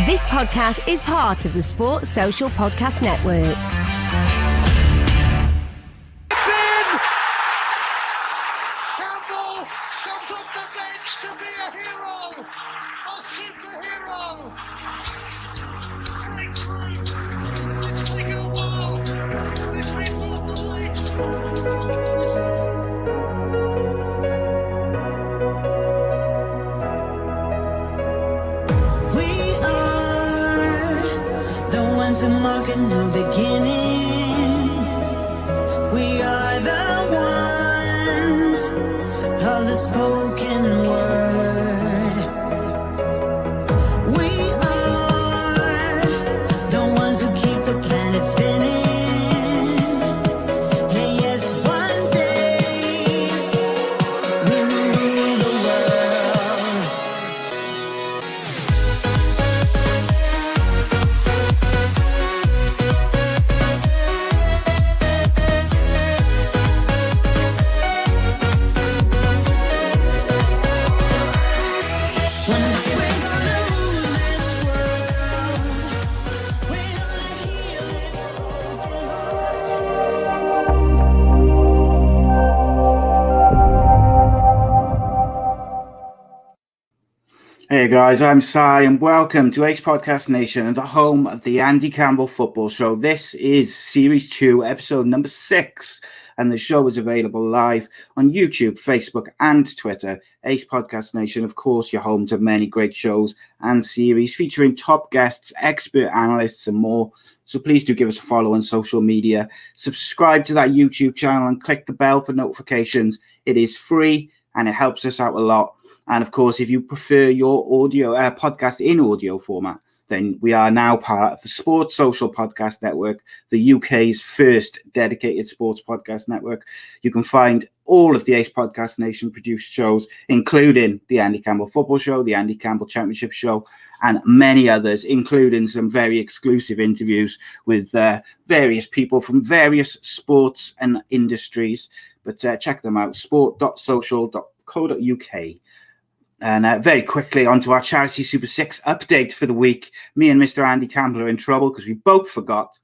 This podcast is part of the Sports Social Podcast Network. It's in! Campbell comes off the bench to be a hero! A superhero! Breakthrough! It's taken a while! It's been worth the wait! To mark a new beginning. We are the ones of the spoken word. We are the ones who keep the planet spinning. And yes, one day we will rule the world. Hey guys, I'm Si and welcome to Ex Podcast Nation and the home of the Andy Campbell Football Show. This is Series 2, episode number 6, and the show is available live on YouTube, Facebook and Twitter. Ace Podcast Nation, of course, your home to many great shows and series featuring top guests, expert analysts and more. So please do give us a follow on social media. Subscribe to that YouTube channel and click the bell for notifications. It is free and it helps us out a lot. And of course, if you prefer your audio podcast in audio format, then we are now part of the Sports Social Podcast Network, the UK's first dedicated sports podcast network. You can find all of the Ace Podcast Nation produced shows, including the Andy Campbell Football Show, the Andy Campbell Championship Show, and many others, including some very exclusive interviews with various people from various sports and industries. But check them out, sport.social.co.uk. And very quickly onto our Charity Super 6 update for the week. Me and Mr. Andy Campbell are in trouble because we both forgot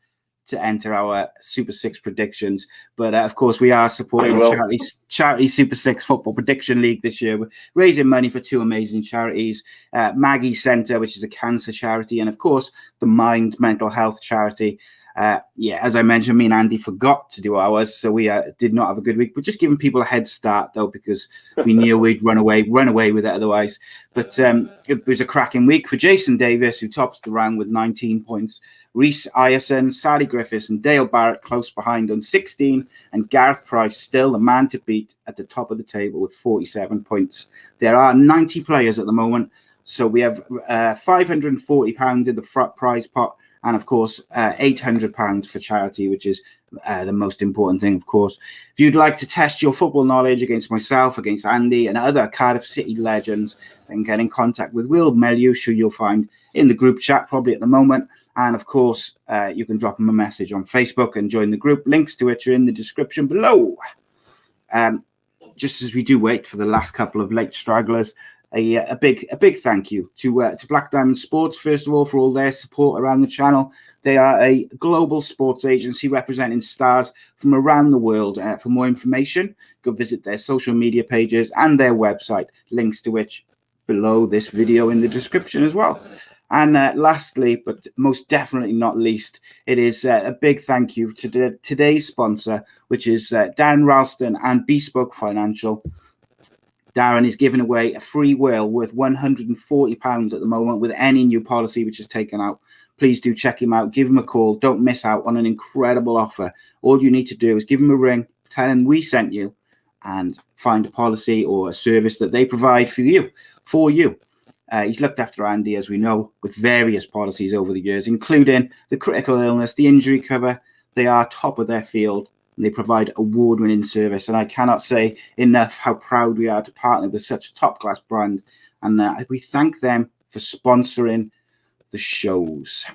to enter our Super 6 predictions. But of course, we are supporting the Charity Super 6 Football Prediction League this year. We're raising money for two amazing charities, Maggie Centre, which is a cancer charity, and of course, the Mind Mental Health charity. As I mentioned, me and Andy forgot to do ours, so we did not have a good week. We're just giving people a head start, though, because we knew we'd run away with it otherwise. But it was a cracking week for Jason Davis, who tops the round with 19 points. Reece Ierson, Sally Griffiths and Dale Barrett close behind on 16, and Gareth Price still the man to beat at the top of the table with 47 points. There are 90 players at the moment, so we have £540 in the prize pot. And, of course, £800 for charity, which is the most important thing, of course. If you'd like to test your football knowledge against myself, against Andy and other Cardiff City legends, then get in contact with Will Meliush, who you'll find in the group chat probably at the moment. And, of course, you can drop him a message on Facebook and join the group. Links to it are in the description below. Just as we do wait for the last couple of late stragglers, a big thank you to Black Diamond Sports, first of all, for all their support around the channel. They are a global sports agency representing stars from around the world. For more information, go visit their social media pages and their website, links to which below this video in the description as well. And lastly, but most definitely not least, it is a big thank you to today's sponsor, which is Darren Ralston and Bespoke Financial. Darren is giving away a free will worth £140 at the moment with any new policy which is taken out. Please do check him out. Give him a call. Don't miss out on an incredible offer. All you need to do is give him a ring, tell him we sent you, and find a policy or a service that they provide for you. He's looked after Andy, as we know, with various policies over the years, including the critical illness, the injury cover. They are top of their field. And they provide award-winning service, and I cannot say enough how proud we are to partner with such a top-class brand. And we thank them for sponsoring the shows.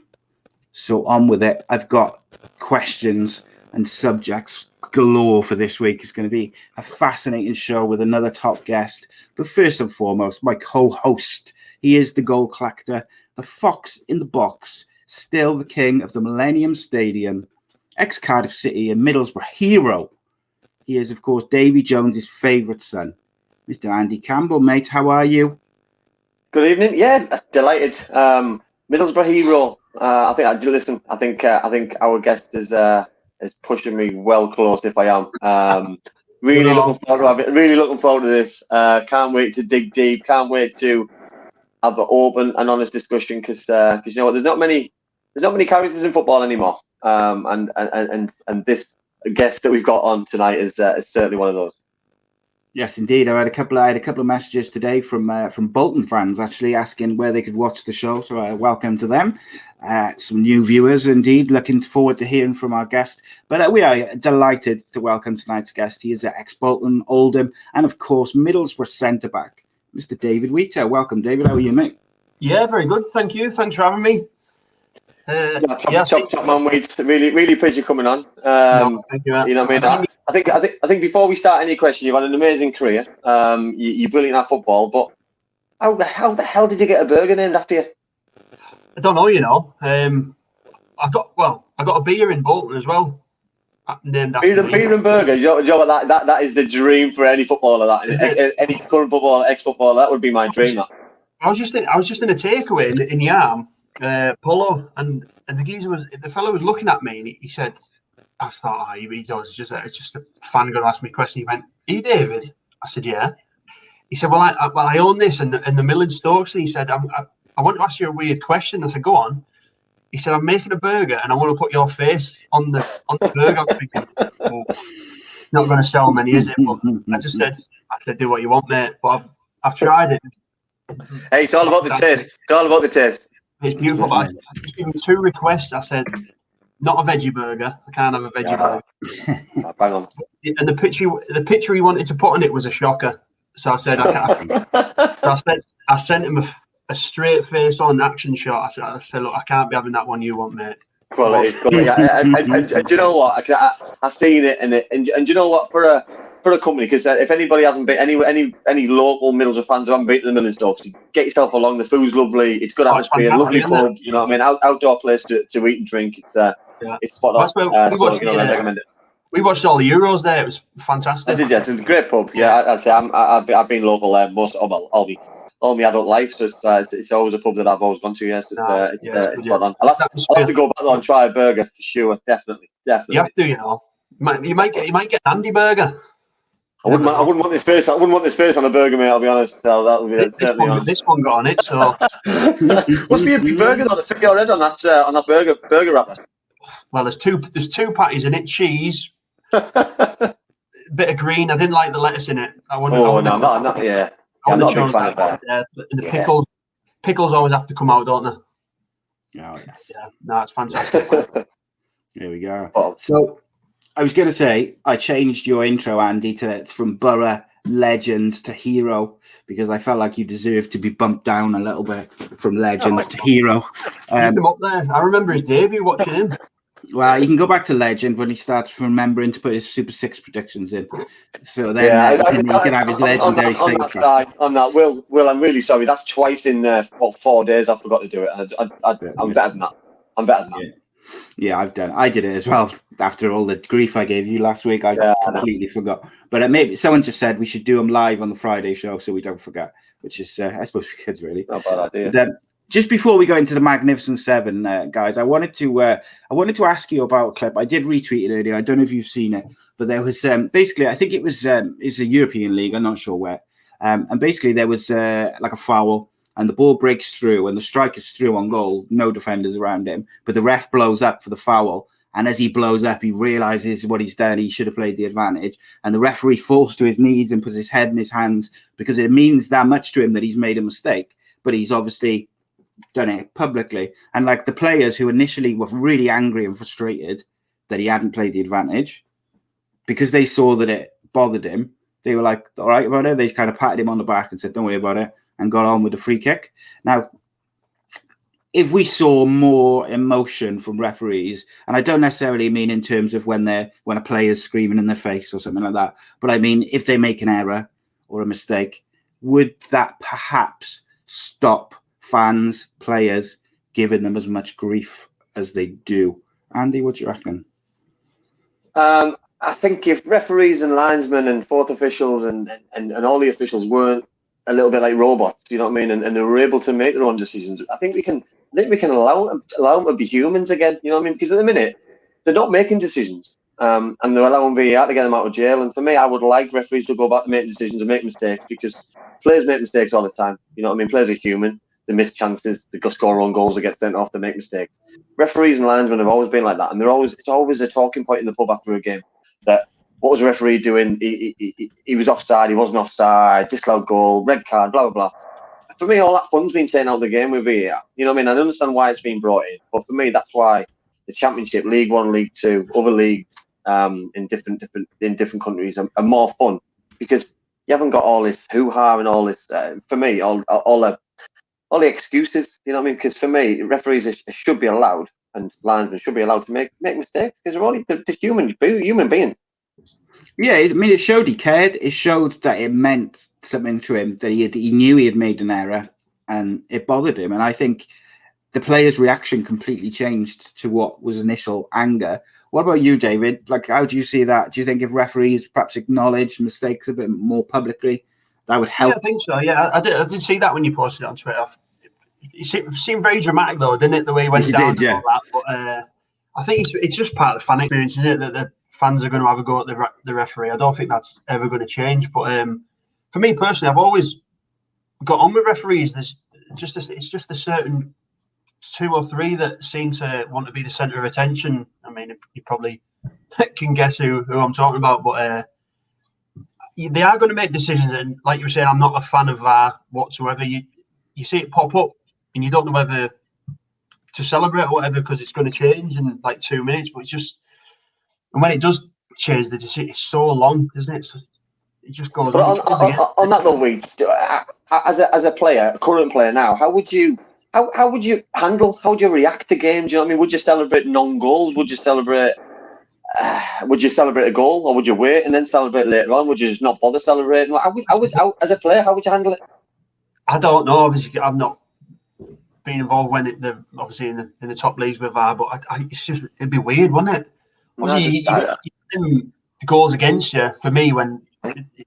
So on with it. I've got questions and subjects galore for this week. It's going to be a fascinating show with another top guest. But first and foremost, my co-host. He is the goal collector, the fox in the box, still the king of the Millennium Stadium, ex-Cardiff City and Middlesbrough hero. He is, of course, Davy Jones's favourite son, Mr. Andy Campbell. Mate, how are you? Good evening. Yeah, delighted. Middlesbrough hero. I think our guest is pushing me well close. If I am, really looking forward to this. Can't wait to dig deep. Can't wait to have an open and honest discussion because you know what, there's not many characters in football anymore. And this guest that we've got on tonight is certainly one of those. Yes, indeed. I had a couple of messages today from Bolton fans actually asking where they could watch the show. So welcome to them. Some new viewers, indeed. Looking forward to hearing from our guest. But we are delighted to welcome tonight's guest. He is Ex Bolton, Oldham, and of course Middlesbrough centre back, Mr. David Wheater. Welcome, David. How are you, mate? Yeah, very good. Thank you. Thanks for having me. Top man, Wheats. Really appreciate you coming on. Thank you. You know what I mean? I think before we start any question, you've had an amazing career. You're brilliant at football, but how the hell did you get a burger named after you? I don't know. You know, I got a beer in Bolton as well. Named after beer and burger. You know what, that is the dream for any footballer. Any current footballer, ex-footballer, that would be my dream. I was just in a takeaway in the arm. Polo, and the fellow was looking at me and he said, I thought, he does, it's just a fan going to ask me a question. He went, "Are you David?" I said, "Yeah." He said, well, I own this and the mill in Stokes. He said, I want to ask you a weird question. I said, "Go on." He said, "I'm making a burger and I want to put your face on the burger." I was thinking, oh, not going to sell many, is it? But I said, "Do what you want, mate." But I've tried it. Hey, it's all about the taste. It's all about the taste. It's beautiful. I just gave him 2 requests. I said, "Not a veggie burger. I can't have a veggie burger." Bang on. And the picture he wanted to put on it was a shocker. So I said, "I can't." So I sent him a straight face on action shot. I said, "Look, I can't be having that one you want, mate." Quality. And do you know what? I seen it, and do you know what? For a company, because if anybody hasn't been any local Middlesbrough fans who haven't been to the Middle Stokes, get yourself along. The food's lovely. It's good atmosphere, lovely pub. You know what I mean? Outdoor place to eat and drink. It's spot on. That's where I recommend it. We watched all the Euros there. It was fantastic. I did, yes. It's a great pub. Yeah, I've been local there all my adult life. So it's always a pub that I've always gone to. Yes, it's spot on. I'll have to go back there and try a burger for sure. Definitely. You have to, you know. You might get an Andy burger. I wouldn't want this face. I wouldn't want this face on a burger, mate. I'll be honest. This one got on it, so must be a big burger though. To fit your head on that burger wrapper. Well, there's two patties in it, cheese, bit of green. I didn't like the lettuce in it. I'm not a big fan of that. The pickles always have to come out, don't they? Oh yes. Yeah, no, it's fantastic. There we go. So I was going to say, I changed your intro, Andy, from Borough legends to hero because I felt like you deserved to be bumped down a little bit from legends to hero. Keep him up there. I remember his debut watching him. Well, you can go back to legend when he starts remembering to put his Super 6 predictions in. So then he can have his legendary thing. On that, Will, I'm really sorry. That's twice in 4 days I forgot to do it. I'm better than that. Yeah. Yeah, I did it as well. After all the grief I gave you last week, I completely forgot. But maybe someone just said we should do them live on the Friday show so we don't forget, which is, I suppose we could really. Not a bad idea. But, just before we go into the Magnificent Seven, guys, I wanted to ask you about a clip. I did retweet it earlier. I don't know if you've seen it, but there was basically, I think it was it's a European league. I'm not sure where. And basically there was like a foul. And the ball breaks through and the striker's through on goal, no defenders around him. But the ref blows up for the foul. And as he blows up, he realises what he's done. He should have played the advantage. And the referee falls to his knees and puts his head in his hands because it means that much to him that he's made a mistake. But he's obviously done it publicly. And like the players who initially were really angry and frustrated that he hadn't played the advantage, because they saw that it bothered him, they were like, all right about it. They kind of patted him on the back and said, don't worry about it. And got on with the free kick. Now, if we saw more emotion from referees, and I don't necessarily mean in terms of when a player's screaming in their face or something like that, but I mean if they make an error or a mistake, would that perhaps stop fans, players giving them as much grief as they do. Andy, what do you reckon? I think if referees and linesmen and fourth officials and all the officials weren't a little bit like robots, you know what I mean, and they were able to make their own decisions, I think we can allow them to be humans again, you know what I mean? Because at the minute they're not making decisions, and they're allowing VAR to get them out of jail. And for me, I would like referees to go back to making decisions and make mistakes, because players make mistakes all the time. You know what I mean? Players are human. They miss chances. They go score own goals. They get sent off. They make mistakes. Referees and linesmen have always been like that, and it's always a talking point in the pub after a game. That what was the referee doing? He was offside. He wasn't offside. Disallowed goal. Red card. Blah blah blah. For me, all that fun's been taken out of the game with VAR. You know what I mean? I understand why it's been brought in, but for me, that's why the Championship, League One, League Two, other leagues in different countries are more fun, because you haven't got all this hoo-ha and all this. For me, all the excuses. You know what I mean? Because for me, referees should be allowed, and linesmen should be allowed to make mistakes, because they're human beings. Yeah, I mean, it showed he cared. It showed that it meant something to him, that he knew he had made an error, and it bothered him. And I think the players' reaction completely changed to what was initial anger. What about you, David? Like, how do you see that? Do you think if referees perhaps acknowledge mistakes a bit more publicly, that would help? Yeah, I think so. Yeah, I did see that when you posted it on Twitter. It seemed very dramatic, though, didn't it? The way he went down. Did, yeah. And all that. But I think it's just part of the fan experience, isn't it? That the fans are going to have a go at the referee. I don't think that's ever going to change. But for me personally, I've always got on with referees. It's just a certain 2 or 3 that seem to want to be the centre of attention. I mean, you probably can guess who I'm talking about, but they are going to make decisions. And like you were saying, I'm not a fan of VAR whatsoever. You see it pop up, and you don't know whether to celebrate or whatever, because it's going to change in like 2 minutes. But it's just, and when it does change, the decision, it's so long, isn't it? So it just goes. But on that though, as a player, a current player now, how would you react to games? You know what I mean? Would you celebrate non-goals? Would you celebrate a goal, or would you wait and then celebrate later on? Would you just not bother celebrating? As a player, how would you handle it? I don't know. Obviously, I've not been involved when they're obviously in the top leagues with VAR, but it'd be weird, wouldn't it? Obviously, you goals against you, for me, when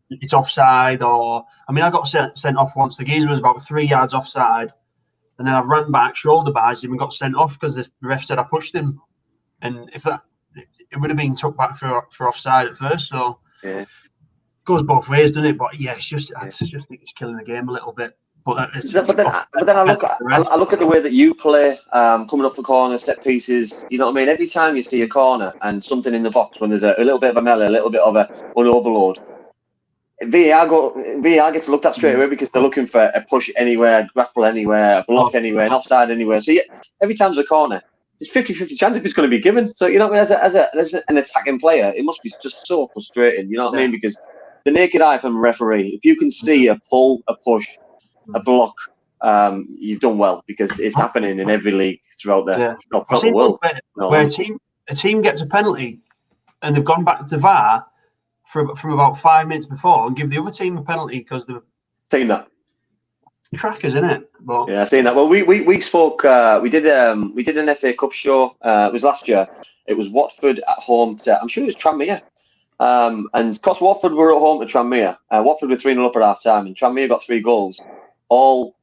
it's offside, or I mean, I got sent off once. The geezer was about 3 yards offside, and then I ran back, shoulder barged him, and got sent off because the ref said I pushed him. And if that, it would have been took back for offside at first. So yeah, goes both ways, doesn't it? But yeah, I just think it's killing the game a little bit. But then I look at the way that you play, coming off the corner, set pieces. You know what I mean? Every time you see a corner and something in the box, when there's a little bit of a melee, a little bit of an overload, VAR gets looked at straight away, because they're looking for a push anywhere, a grapple anywhere, a block anywhere, an offside anywhere. So every time there's a corner, it's 50-50 chance if it's going to be given. So you know, as an attacking player, it must be just so frustrating. You know what I mean? Because the naked eye from a referee, if you can see a pull, a push, a block, you've done well, because it's happening in every league throughout the world. Where a team gets a penalty and they've gone back to VAR from about 5 minutes before and give the other team a penalty because they've seen that. Crackers, isn't it? But yeah, I've seen that. Well, we spoke. We did an FA Cup show. It was last year. It was Watford at home to, I'm sure it was Tranmere. And because Watford were at home to Tranmere, Watford were 3-0 up at half time, and Tranmere got 3 goals. All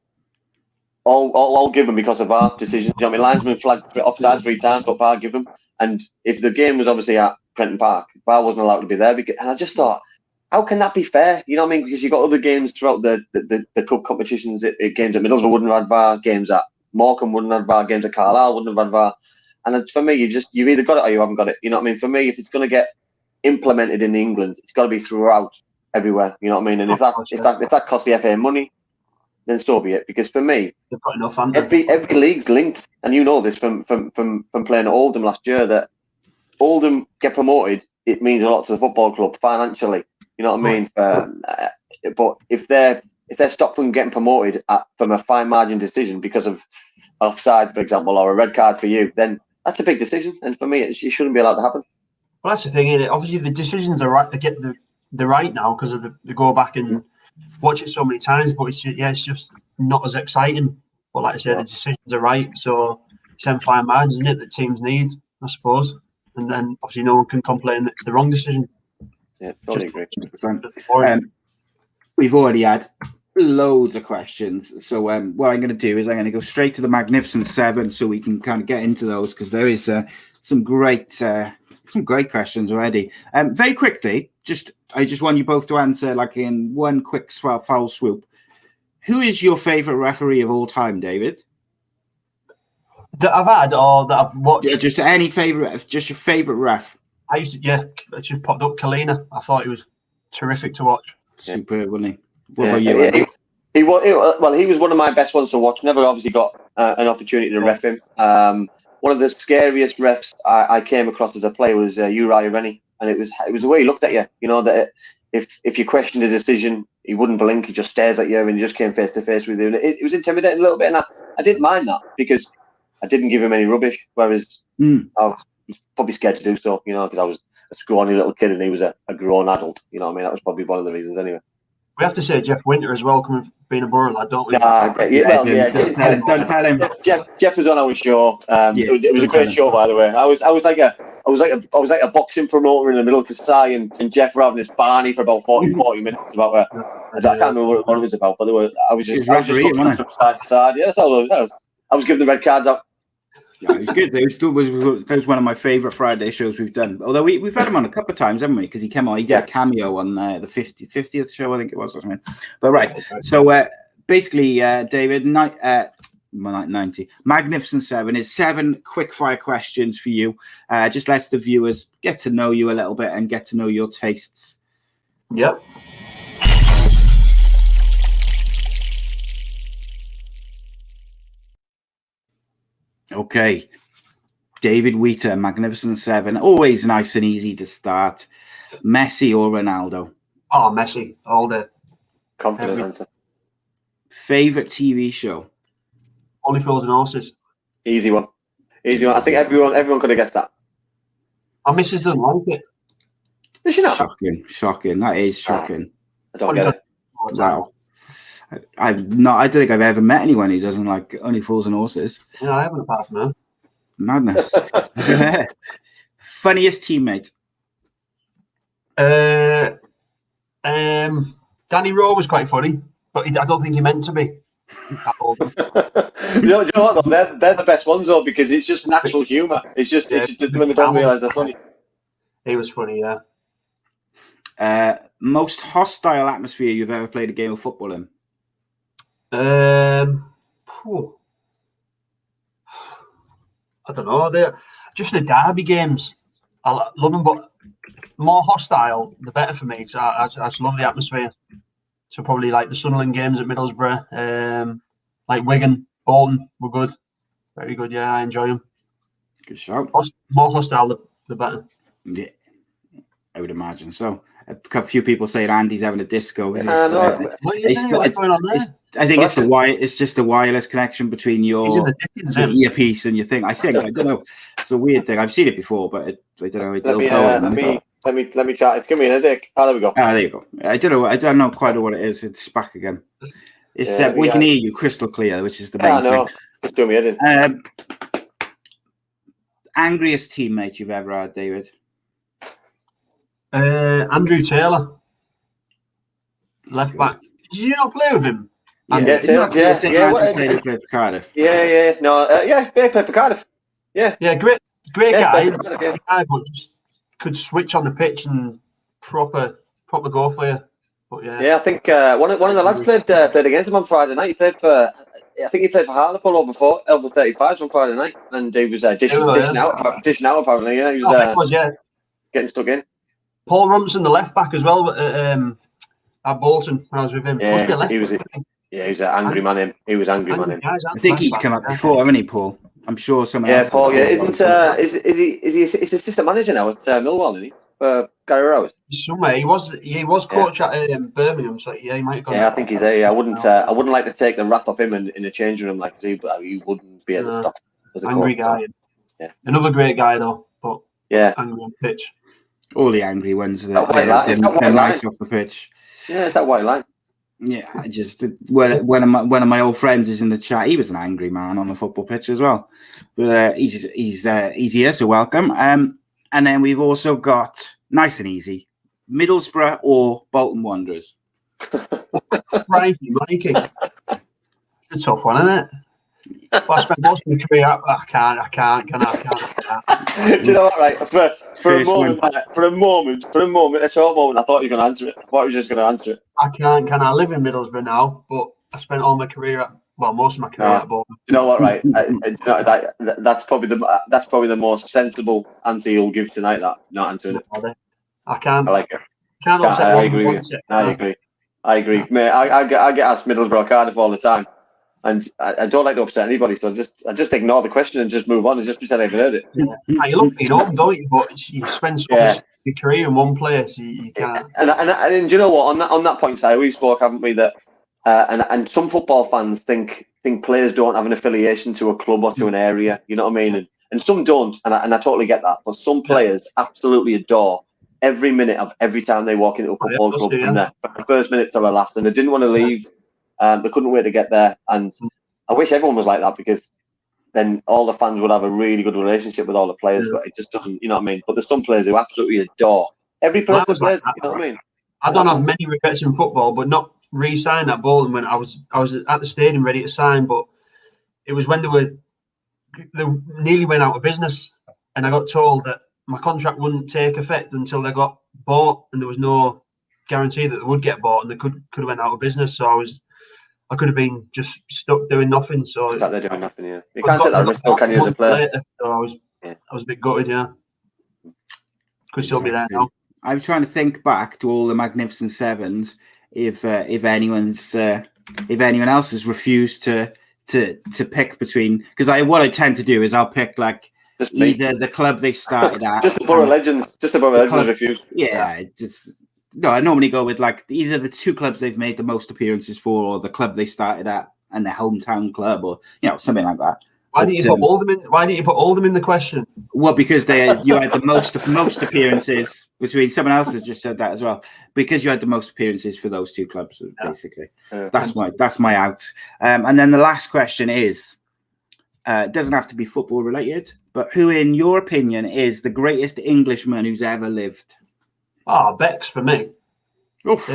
given because of our decisions. You know what I mean? Linesman flagged offside 3 times, but VAR given. And if the game was obviously at Prenton Park, VAR wasn't allowed to be there. And I just thought, how can that be fair? You know what I mean? Because you've got other games throughout the cup competitions. Games at Middlesbrough wouldn't have had VAR. Games at Morecambe wouldn't have had VAR. Games at Carlisle wouldn't have had VAR. And for me, you've either got it or you haven't got it. You know what I mean? For me, if it's going to get implemented in England, it's got to be throughout everywhere. You know what I mean? And if that costs the FA money, then so be it. Because for me, they've got enough fun. Every league's linked, and you know this from playing at Oldham last year, that Oldham get promoted, it means a lot to the football club financially. You know what I mean? But if they're stopped from getting promoted from a fine margin decision because of offside, for example, or a red card for you, then that's a big decision. And for me, it shouldn't be allowed to happen. Well, that's the thing, isn't it? Obviously, the decisions are right. They get the right now because of the go back and watch it so many times. But it's just not as exciting. But like I said, the decisions are right. So it's them fine margins, isn't it, that teams need, I suppose. And then obviously no one can complain that it's the wrong decision. Yeah, totally agree. We've already had loads of questions. So what I'm going to do is I'm going to go straight to the Magnificent Seven so we can kind of get into those, because there is some great questions already. Very quickly, I just want you both to answer like in one quick foul swoop. Who is your favourite referee of all time, David? That I've had or that I've watched? Yeah, just any favourite, just your favourite ref. I just popped up Kalina. I thought he was terrific to watch. Superb, wasn't he? What about you, Andy? He was one of my best ones to watch. Never obviously got an opportunity to ref him. One of the scariest refs I came across as a player was Uriah Rennie, and it was the way he looked at you. You know that if you questioned a decision, he wouldn't blink. He just stares at you, and he just came face to face with you. And it was intimidating a little bit, and I didn't mind that because I didn't give him any rubbish. Whereas I was probably scared to do so, you know, because I was a scrawny little kid and he was a grown adult. You know what I mean? That was probably one of the reasons anyway. We have to say Jeff Winter as well, being a Boro lad, don't we? Don't tell him. Jeff was on our show. It was a great show, by the way. I was like a boxing promoter in the middle of Kasai, and Jeff were having this Barney for about 40 minutes about I can't remember what it was about, but I was just looking from side to side. Yeah, I was giving the red cards out. Yeah, it was good. That was one of my favourite Friday shows we've done. Although we've had him on a couple of times, haven't we? Because he came on, he did a cameo on the 50th show, I think it was. Or something. But right, so basically, David, 90 Magnificent Seven is 7 quick fire questions for you. Just lets the viewers get to know you a little bit and get to know your tastes. Yep. Okay, David Wheater, Magnificent Seven. Always nice and easy to start. Messi or Ronaldo? Oh, Messi, all day. Confident answer. Favorite TV show? Only Fools and Horses. Easy one. I think everyone could have guessed that. Our missus doesn't like it. Does she not? Shocking. That is shocking. I don't get it. Wow. I don't think I've ever met anyone who doesn't like Only Fools and Horses. Yeah, I haven't apart from her. Madness. Funniest teammate? Danny Rowe was quite funny, but I don't think he meant to be. Do you know what though? They're the best ones though, because it's just natural humour. It's just when they don't realise they're funny. He was funny, yeah. Most hostile atmosphere you've ever played a game of football in? I don't know. They're just the derby games. I love them, but more hostile, the better for me. So I just love the atmosphere. So probably like the Sunderland games at Middlesbrough, like Wigan, Bolton were good, very good. Yeah, I enjoy them. Good shout. More hostile, the better. Yeah, I would imagine so. A few people saying Andy's having a disco. What are you saying? What's going on there? I think it's just the wireless connection between your earpiece and your thing. I don't know. It's a weird thing. I've seen it before, but I don't know. Let me try. It's giving me a headache. Oh, there we go. There you go. I don't know quite what it is. It's back again. It's we can hear you crystal clear, which is the main thing. It's doing me head in. Angriest teammate you've ever had, David? Andrew Taylor, left back. Did you not play with him? Taylor. Taylor played for Cardiff. He played for Cardiff. Yeah, great guy. But just could switch on the pitch and proper go for you. But I think one of the lads played against him on Friday night. He played for Hartlepool over 35s on Friday night, and he was dishing out apparently. Yeah, he was getting stuck in. Paul Rumson, the left back as well, at Bolton when I was with him. Yeah, he was an angry man. He was angry man. I think he's come up before, hasn't he, Paul? I'm sure someone else. Yeah, Paul. Yeah, is he assistant manager now at Millwall? Isn't he? Gary Rowers. Somewhere he was coach at Birmingham, so he might have gone. Yeah, I think he's there. I wouldn't like to take the wrath off him in the changing room like he wouldn't be able to stop. Angry guy. Yeah, another great guy though, but angry on pitch. All the angry ones that are nice off the pitch. Yeah, it's that white line. Yeah, I just one of my old friends is in the chat. He was an angry man on the football pitch as well, but he's here, so welcome. And then we've also got nice and easy, Middlesbrough or Bolton Wanderers. Mikey. It's a tough one, isn't it? Well, I spent most of my career. I can't. Do you know what? Right, for a moment, a short moment, I thought you were going to answer it. I thought you were just going to answer it. I can't. Can I live in Middlesbrough now? But I spent all my career most of my career at Bolton. You know what? Right, that's probably the most sensible answer you'll give tonight. That not answering it. I can't. I like it. I agree with you. I agree. Mate, I get asked Middlesbrough, Cardiff all the time. And I don't like to upset anybody, so I just ignore the question and just move on and just pretend I haven't heard it. Yeah. You love being home, don't you? But you spend so much of your career in one place, you can't. And do you know what? On that point, Si, we spoke, haven't we? That and some football fans think players don't have an affiliation to a club or to an area. You know what I mean? And some don't, and I totally get that. But some players absolutely adore every minute of every time they walk into a football club from the first minute to the last, and they didn't want to leave. They couldn't wait to get there, and I wish everyone was like that, because then all the fans would have a really good relationship with all the players. But it just doesn't, you know what I mean? But there's some players who absolutely adore every place they play. You know what I mean? I don't have many regrets in football, but not re-signing at Bolton when I was at the stadium ready to sign. But it was when they nearly went out of business, and I got told that my contract wouldn't take effect until they got bought, and there was no guarantee that they would get bought, and they could have went out of business. So I could have been just stuck doing nothing. So stuck there doing nothing. Yeah, you can't take that risk, can you, as a player? Later, so I was a bit gutted. Yeah, could still be there now. I was trying to think back to all the Magnificent Sevens. If anyone else has refused to pick between, because what I tend to do is I'll pick like either the club they started at, just the Boro Legends, refused. Yeah, no, I normally go with like either the two clubs they've made the most appearances for, or the club they started at and their hometown club, or something like that. Why didn't you put Oldham in? Why didn't you put Oldham in the question? Well, because you had the most appearances between. Someone else has just said that as well. Because you had the most appearances for those two clubs, basically. That's my out. And then the last question is, it doesn't have to be football related, but who, in your opinion, is the greatest Englishman who's ever lived? Bex for me. He loves a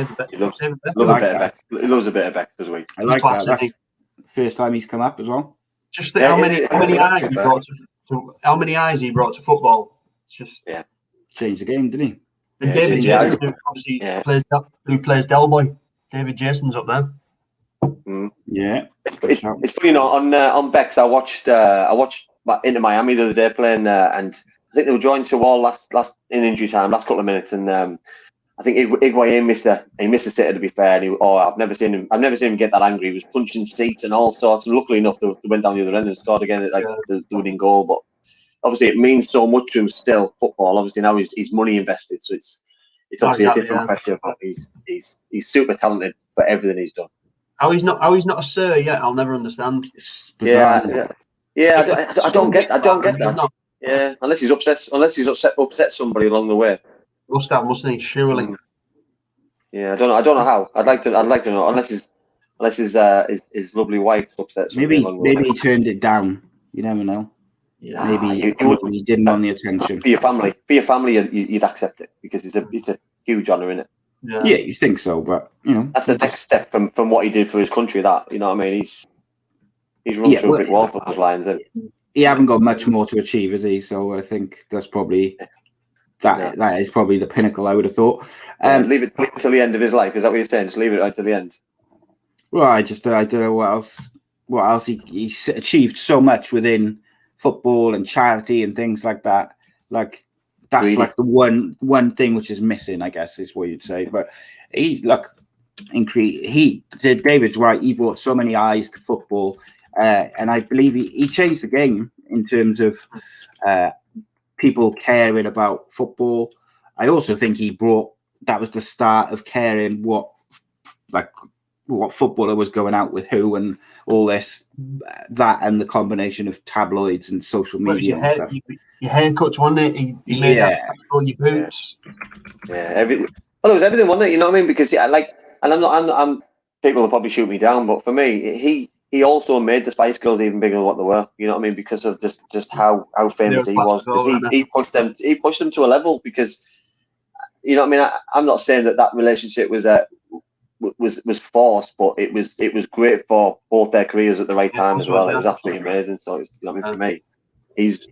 bit of Bex as well. I like that. That's the first time he's come up as well. Just think how many eyes he brought to football. It's just changed the game, didn't he? And David Jason, who plays Delboy. David Jason's up there. Yeah, it's funny. On Bex, I watched Inter Miami the other day playing, and I think they were joined to all last in injury time, last couple of minutes, and I think Higuain missed a sitter, to be fair. And I've never seen him get that angry. He was punching seats and all sorts. And luckily enough, they went down the other end and scored again, the winning goal. But obviously, it means so much to him still. Football. Obviously, now he's money invested, so it's obviously a different question. But he's super talented for everything he's done. How he's not a sir yet? I'll never understand. Yeah. I don't get that. Yeah, unless he's upset somebody along the way. Must have, mustn't he? Surely. Yeah, I don't know how. I'd like to know. Unless his lovely wife upset somebody. Maybe he turned it down. You never know. Yeah. Maybe he didn't want the attention. For your family, you'd accept it, because it's a huge honour, isn't it? Yeah, you think so, but that's the next step from what he did for his country. That, you know what I mean? He's run through a big wall for those Lions. He haven't got much more to achieve, has he? So I think that's probably. That is probably the pinnacle, I would have thought. Leave it till the end of his life. Is that what you're saying? Just leave it right to the end. Well, I don't know what else. He's achieved so much within football and charity and things like that. Like that's really? Like the one thing which is missing, I guess, is what you'd say. But he's David's right. He brought so many eyes to football, and I believe he changed the game in terms of. People caring about football. I also think that was the start of caring what footballer was going out with who and all this, that, and the combination of tabloids and social media and stuff. Your haircuts, wasn't it? He made that all your boots. Yeah, everything. Well, it was everything, wasn't it? You know what I mean? Because and I'm people will probably shoot me down, but for me, he also made the Spice Girls even bigger than what they were. You know what I mean? Because of just how famous he was. Because he pushed them to a level. Because you know what I mean? I'm not saying that relationship was forced, but it was great for both their careers at the right time as well. It was absolutely amazing. So you know what I mean? For me,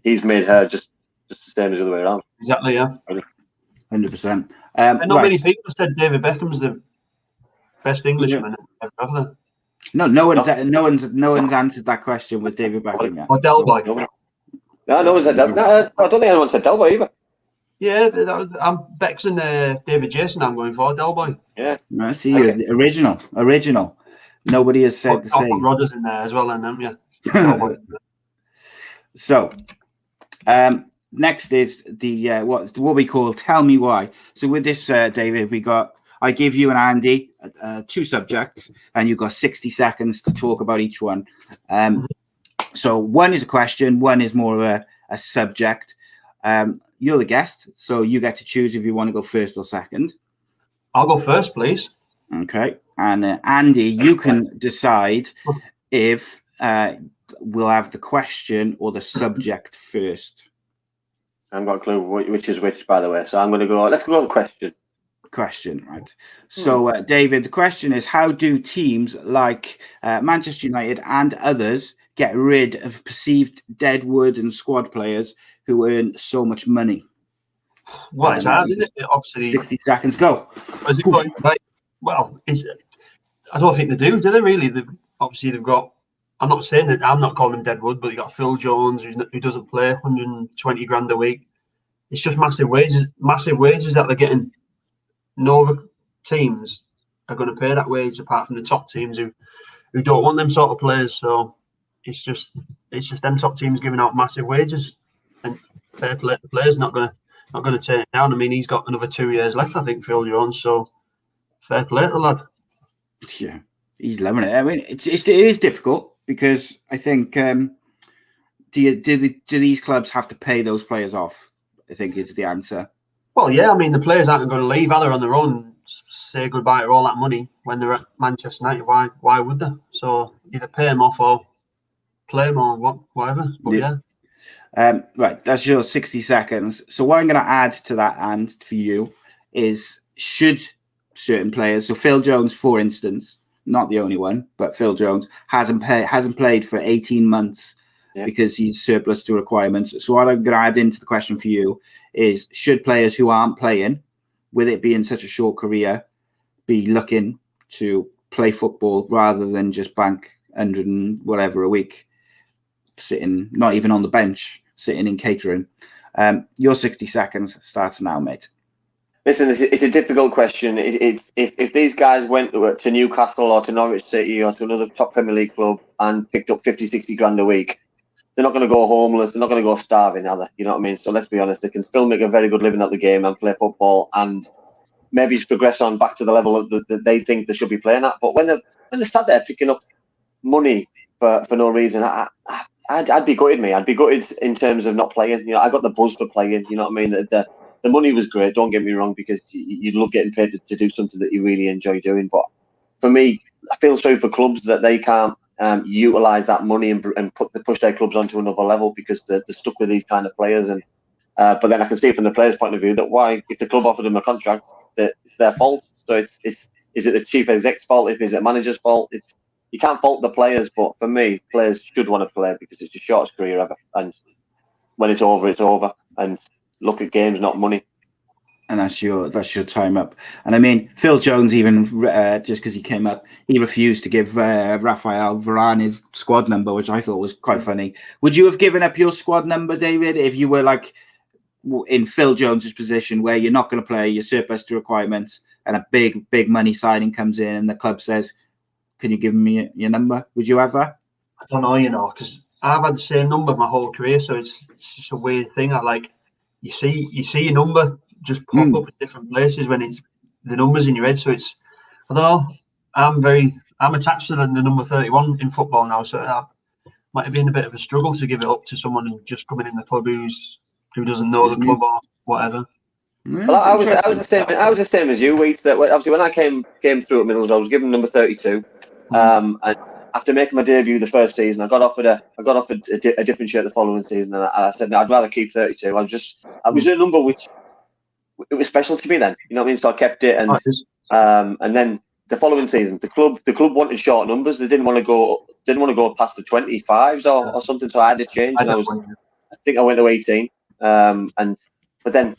he's made her just the same as the other way around. Exactly, yeah. 100%. Not many people said David Beckham's the best Englishman ever. No one's answered that question with David Beckham yet. Or Del Boy. No one's said Del. I don't think anyone said Del Boy either. Yeah, that was Bex and David Jason. I'm going for Del Boy. Yeah, I see you. Original. Nobody has said the same. Rodgers in there as well, and them, yeah. So, next is the what we call Tell Me Why. So with this, David, I give you and Andy 2 subjects, and you've got 60 seconds to talk about each one. So one is a question, one is more of a subject. You're the guest, so you get to choose if you want to go first or second. I'll go first, please. Okay. And Andy, you can decide if we'll have the question or the subject first. I haven't got a clue which is which, by the way. So I'm going to go. Let's go with the question, right? So, David, the question is: how do teams like Manchester United and others get rid of perceived deadwood and squad players who earn so much money? Well, it's hard, isn't it? Obviously, 60 seconds, go. Is it going right? Well, I don't think they do they really? They've got. I'm not saying that. I'm not calling him deadwood, but you got Phil Jones who doesn't play, 120 grand a week. It's just massive wages that they're getting. No other teams are going to pay that wage apart from the top teams who don't want them sort of players. So it's just them top teams giving out massive wages, and fair play the players not going to take it down. I mean, he's got another 2 years left, I think, Phil Jones. So fair play to the lad. Yeah, he's loving it. I mean, it is difficult because I think do these clubs have to pay those players off? I think is the answer. Well, yeah, I mean, the players aren't going to leave either on their own, say goodbye to all that money when they're at Manchester United. Why would they? So either pay them off or play them or whatever. But yeah. Right, that's your 60 seconds. So what I'm going to add to that, and for you, is should certain players, so Phil Jones, for instance, not the only one, but Phil Jones hasn't played for 18 months because he's surplus to requirements. So what I'm going to add into the question for you is, should players who aren't playing, with it being such a short career, be looking to play football rather than just bank 100 and whatever a week, sitting, not even on the bench, sitting in catering? Your 60 seconds starts now, mate. Listen, it's a difficult question. It's if these guys went to Newcastle or to Norwich City or to another top Premier League club and picked up 50, 60 grand a week, they're not going to go homeless. They're not going to go starving, are they? You know what I mean? So let's be honest. They can still make a very good living at the game and play football and maybe progress on back to the level that they think they should be playing at. But when they start there picking up money for no reason, I'd be gutted, mate. I'd be gutted in terms of not playing. You know, I got the buzz for playing. You know what I mean? The money was great. Don't get me wrong, because you love getting paid to do something that you really enjoy doing. But for me, I feel sorry for clubs that they can't utilise that money and push their clubs onto another level because they're stuck with these kind of players. And but then I can see from the players' point of view that if the club offered them a contract, that it's their fault. So is it the chief exec's fault? Is it the manager's fault? You can't fault the players, but for me, players should want to play because it's the shortest career ever. And when it's over, it's over. And look at games, not money. And that's your time up. And I mean, Phil Jones, even just because he came up, he refused to give Rafael Varane his squad number, which I thought was quite funny. Would you have given up your squad number, David, if you were like in Phil Jones's position where you're not going to play, you're surplus to requirements, and a big money signing comes in and the club says, can you give me your number? Would you have that? I don't know, because I've had the same number my whole career, so it's just a weird thing. You see your number just pop up in different places when it's the numbers in your head. So it's, I don't know. I'm attached to the number 31 in football now, so that might have been a bit of a struggle to give it up to someone who's just coming in the club who doesn't know the club or whatever. Yeah, Well, I it's was the same as you, Wheat. That obviously when I came through at Middlesbrough, I was given number 32. And after making my debut the first season, I got offered a different shirt the following season, and I said no, I'd rather keep 32. I was a number which it was special to me then. You know what I mean? So I kept it, and then the following season, the club wanted short numbers. They didn't want to go past the 25s or something. So I had to change, and I think I went to 18. But then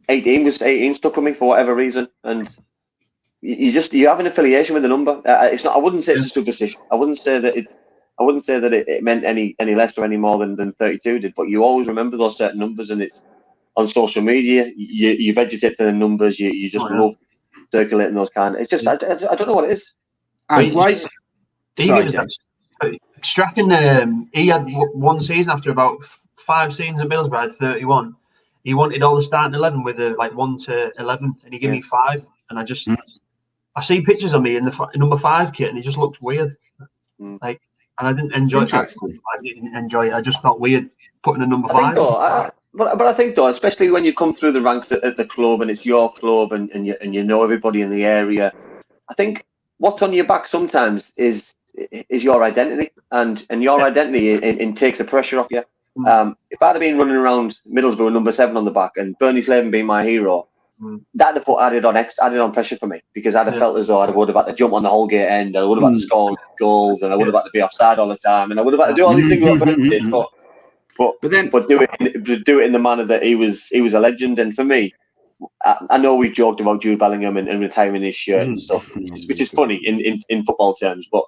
18 stuck with me for whatever reason, and you have an affiliation with the number. It's not. I wouldn't say it's a superstition. I wouldn't say that it meant any less or any more than 32 did. But you always remember those certain numbers, and it's on social media. You vegetate to the numbers. You just love circulating those kind. It's just I don't know what it is. And why? Strachan, he had one season after about 5 seasons at Middlesbrough, had 31. He wanted all the starting 11 with 1 to 11, and he gave me 5. And I see pictures of me in the number 5 kit, and it just looked weird. And I didn't enjoy it. I didn't enjoy it. I just felt weird putting a number 5. But I think though, especially when you come through the ranks at the club and it's your club and you know everybody in the area, I think what's on your back sometimes is your identity, and your identity takes the pressure off you. If I'd have been running around Middlesbrough with number 7 on the back and Bernie Slaven being my hero, that'd have put added on pressure for me, because I'd have felt as though I would have had to jump on the whole gate end, and I would have had to score goals, and I would have had to be offside all the time, and I would have had to do all these things what Bernie did. But do it in the manner that he was a legend. And for me, I know we joked about Jude Bellingham and retiring his shirt and stuff, which is funny in football terms, but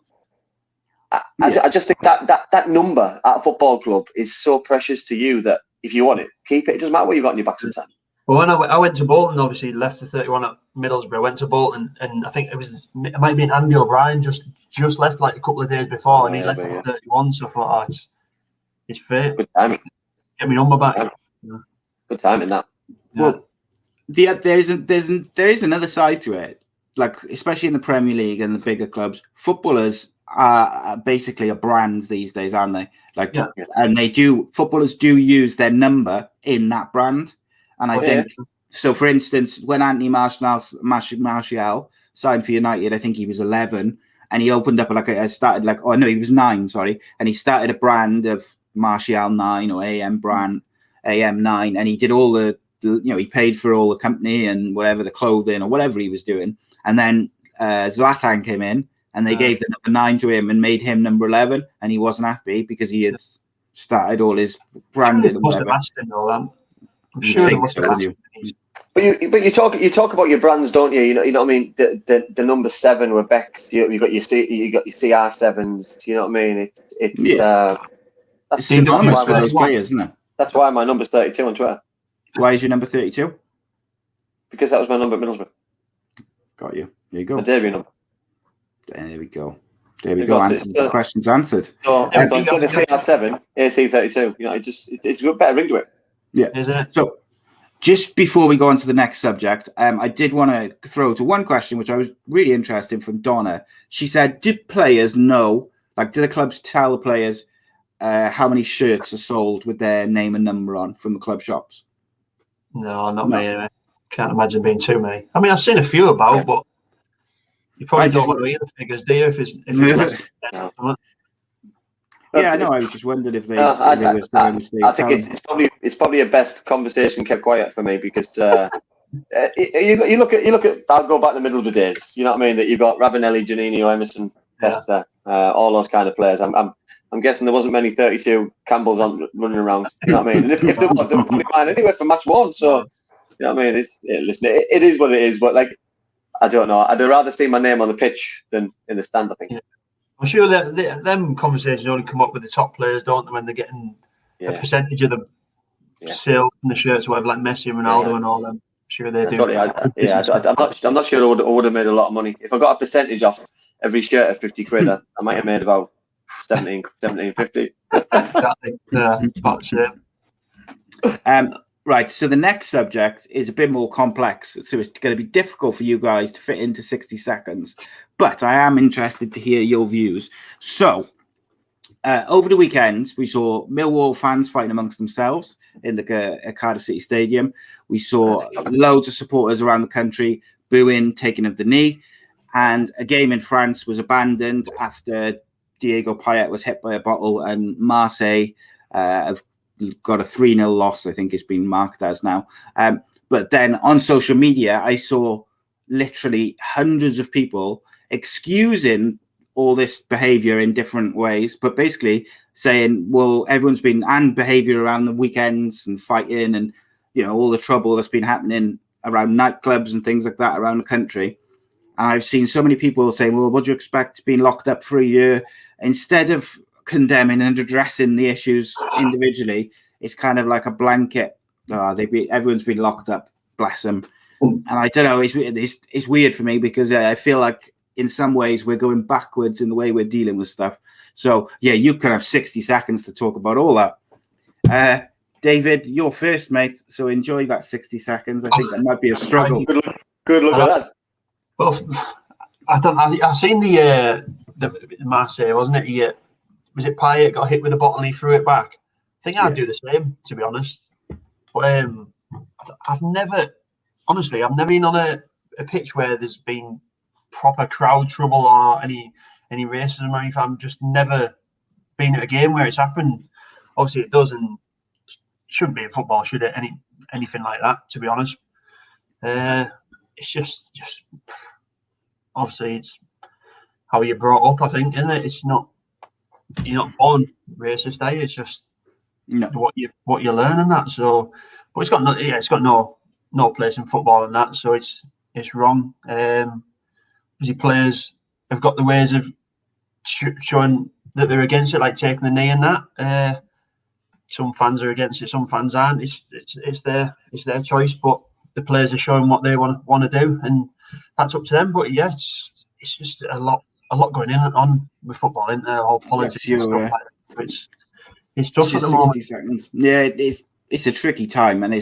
I just think that number at a football club is so precious to you that if you want it, keep it. It doesn't matter what you've got on your back sometimes. Well, when I went to Bolton, obviously left the 31 at Middlesbrough, went to Bolton, and I think it might have been Andy O'Brien just left like a couple of days before, and he left at 31. So I thought, it's fair. Good timing. Get me number back. Good timing that. Well, there is another side to it. Like, especially in the Premier League and the bigger clubs, footballers are basically a brand these days, aren't they? And footballers do use their number in that brand. And I think so. For instance, when Anthony Martial signed for United, I think he was 11, and he opened up he was 9, sorry, and he started a brand of Martial 9 or AM 9, and he did all the he paid for all the company and whatever, the clothing or whatever he was doing, and then Zlatan came in, and they gave the number 9 to him and made him number 11, and he wasn't happy because he had started all his branding and whatever. I'm sure it must have But you talk about your brands, don't you? You know what I mean. The number 7 were Beck's. You got your CR7s. You know what I mean? It's synonymous for those players, isn't it? That's why my number's 32 on Twitter. Why is your number 32? Because that was my number at Middlesbrough. Got you. There you go. My debut number. There we go. The question's answered. So instead of CR7, A.C.E 32. It's a better ring to it. Yeah. Isn't it? So, just before we go on to the next subject, I did want to throw to one question, which I was really interested in, from Donna. She said, do players know, do the clubs tell the players how many shirts are sold with their name and number on from the club shops? No, not me anyway. Can't imagine being too many. I mean, I've seen a few about, but you probably don't want to hear the figures, do you? If it's less than 10. Yeah, I know. I was just wondering if they. I think it's probably a best conversation kept quiet for me, because you look at. I'll go back to the middle of the days. You know what I mean? That you got Ravanelli, Janino, Emerson, Pesta, all those kind of players. I'm guessing there wasn't many 32 Campbells running around. You know what I mean? And if there was, they were probably fine anyway for match 1. So you know what I mean? Listen, it is what it is. But I don't know. I'd rather see my name on the pitch than in the stand, I think. Yeah. I'm sure that them conversations only come up with the top players, don't they, when they're getting a percentage of the sales and the shirts, whatever, like Messi and Ronaldo and all them. I'm sure they do. I'm not sure I would have made a lot of money. If I got a percentage off every shirt of 50 quid, I might have made about 17.50. Exactly. About the same. Right, so the next subject is a bit more complex, so it's going to be difficult for you guys to fit into 60 seconds, but I am interested to hear your views. So, over the weekend, we saw Millwall fans fighting amongst themselves in the Cardiff City Stadium. We saw loads of supporters around the country booing, taking of the knee. And a game in France was abandoned after Diego Payet was hit by a bottle, and Marseille have got a 3-0 loss, I think it's been marked as now. But then on social media, I saw literally hundreds of people excusing all this behavior in different ways, but basically saying, well, everyone's been, and behavior around the weekends and fighting and, you know, all the trouble that's been happening around nightclubs and things like that around the country. And I've seen so many people saying, well, what do you expect being locked up for a year? Instead of condemning and addressing the issues individually, it's kind of like a blanket. Everyone's been locked up, bless them. And I don't know, it's weird for me because I feel like in some ways we're going backwards in the way we're dealing with stuff. So, yeah, you can have 60 seconds to talk about all that. David, you're first, mate, so enjoy that 60 seconds. I think that might be a struggle. Good luck with that. Well, I've seen the Marseille, wasn't it? Was it Payet got hit with a bottle and he threw it back? I think I'd do the same, to be honest. But I've never been on a pitch where there's been proper crowd trouble or any racism or anything. I've just never been at a game where it's happened. Obviously, it doesn't. Shouldn't be in football, should it? Anything like that, to be honest. It's just obviously it's how you're brought up, I think, isn't it? It's not, you're not born racist, are you? It's just what you learn and that. So, but it's got no place in football and that. So it's wrong. Obviously, players have got the ways of showing that they're against it, like taking the knee and that. Some fans are against it, some fans aren't. It's their choice, but the players are showing what they want to do, and that's up to them. But yeah, it's just a lot going on with football, isn't there? All politics and stuff like that. It's tough at the moment. Seconds. Yeah, it's a tricky time, and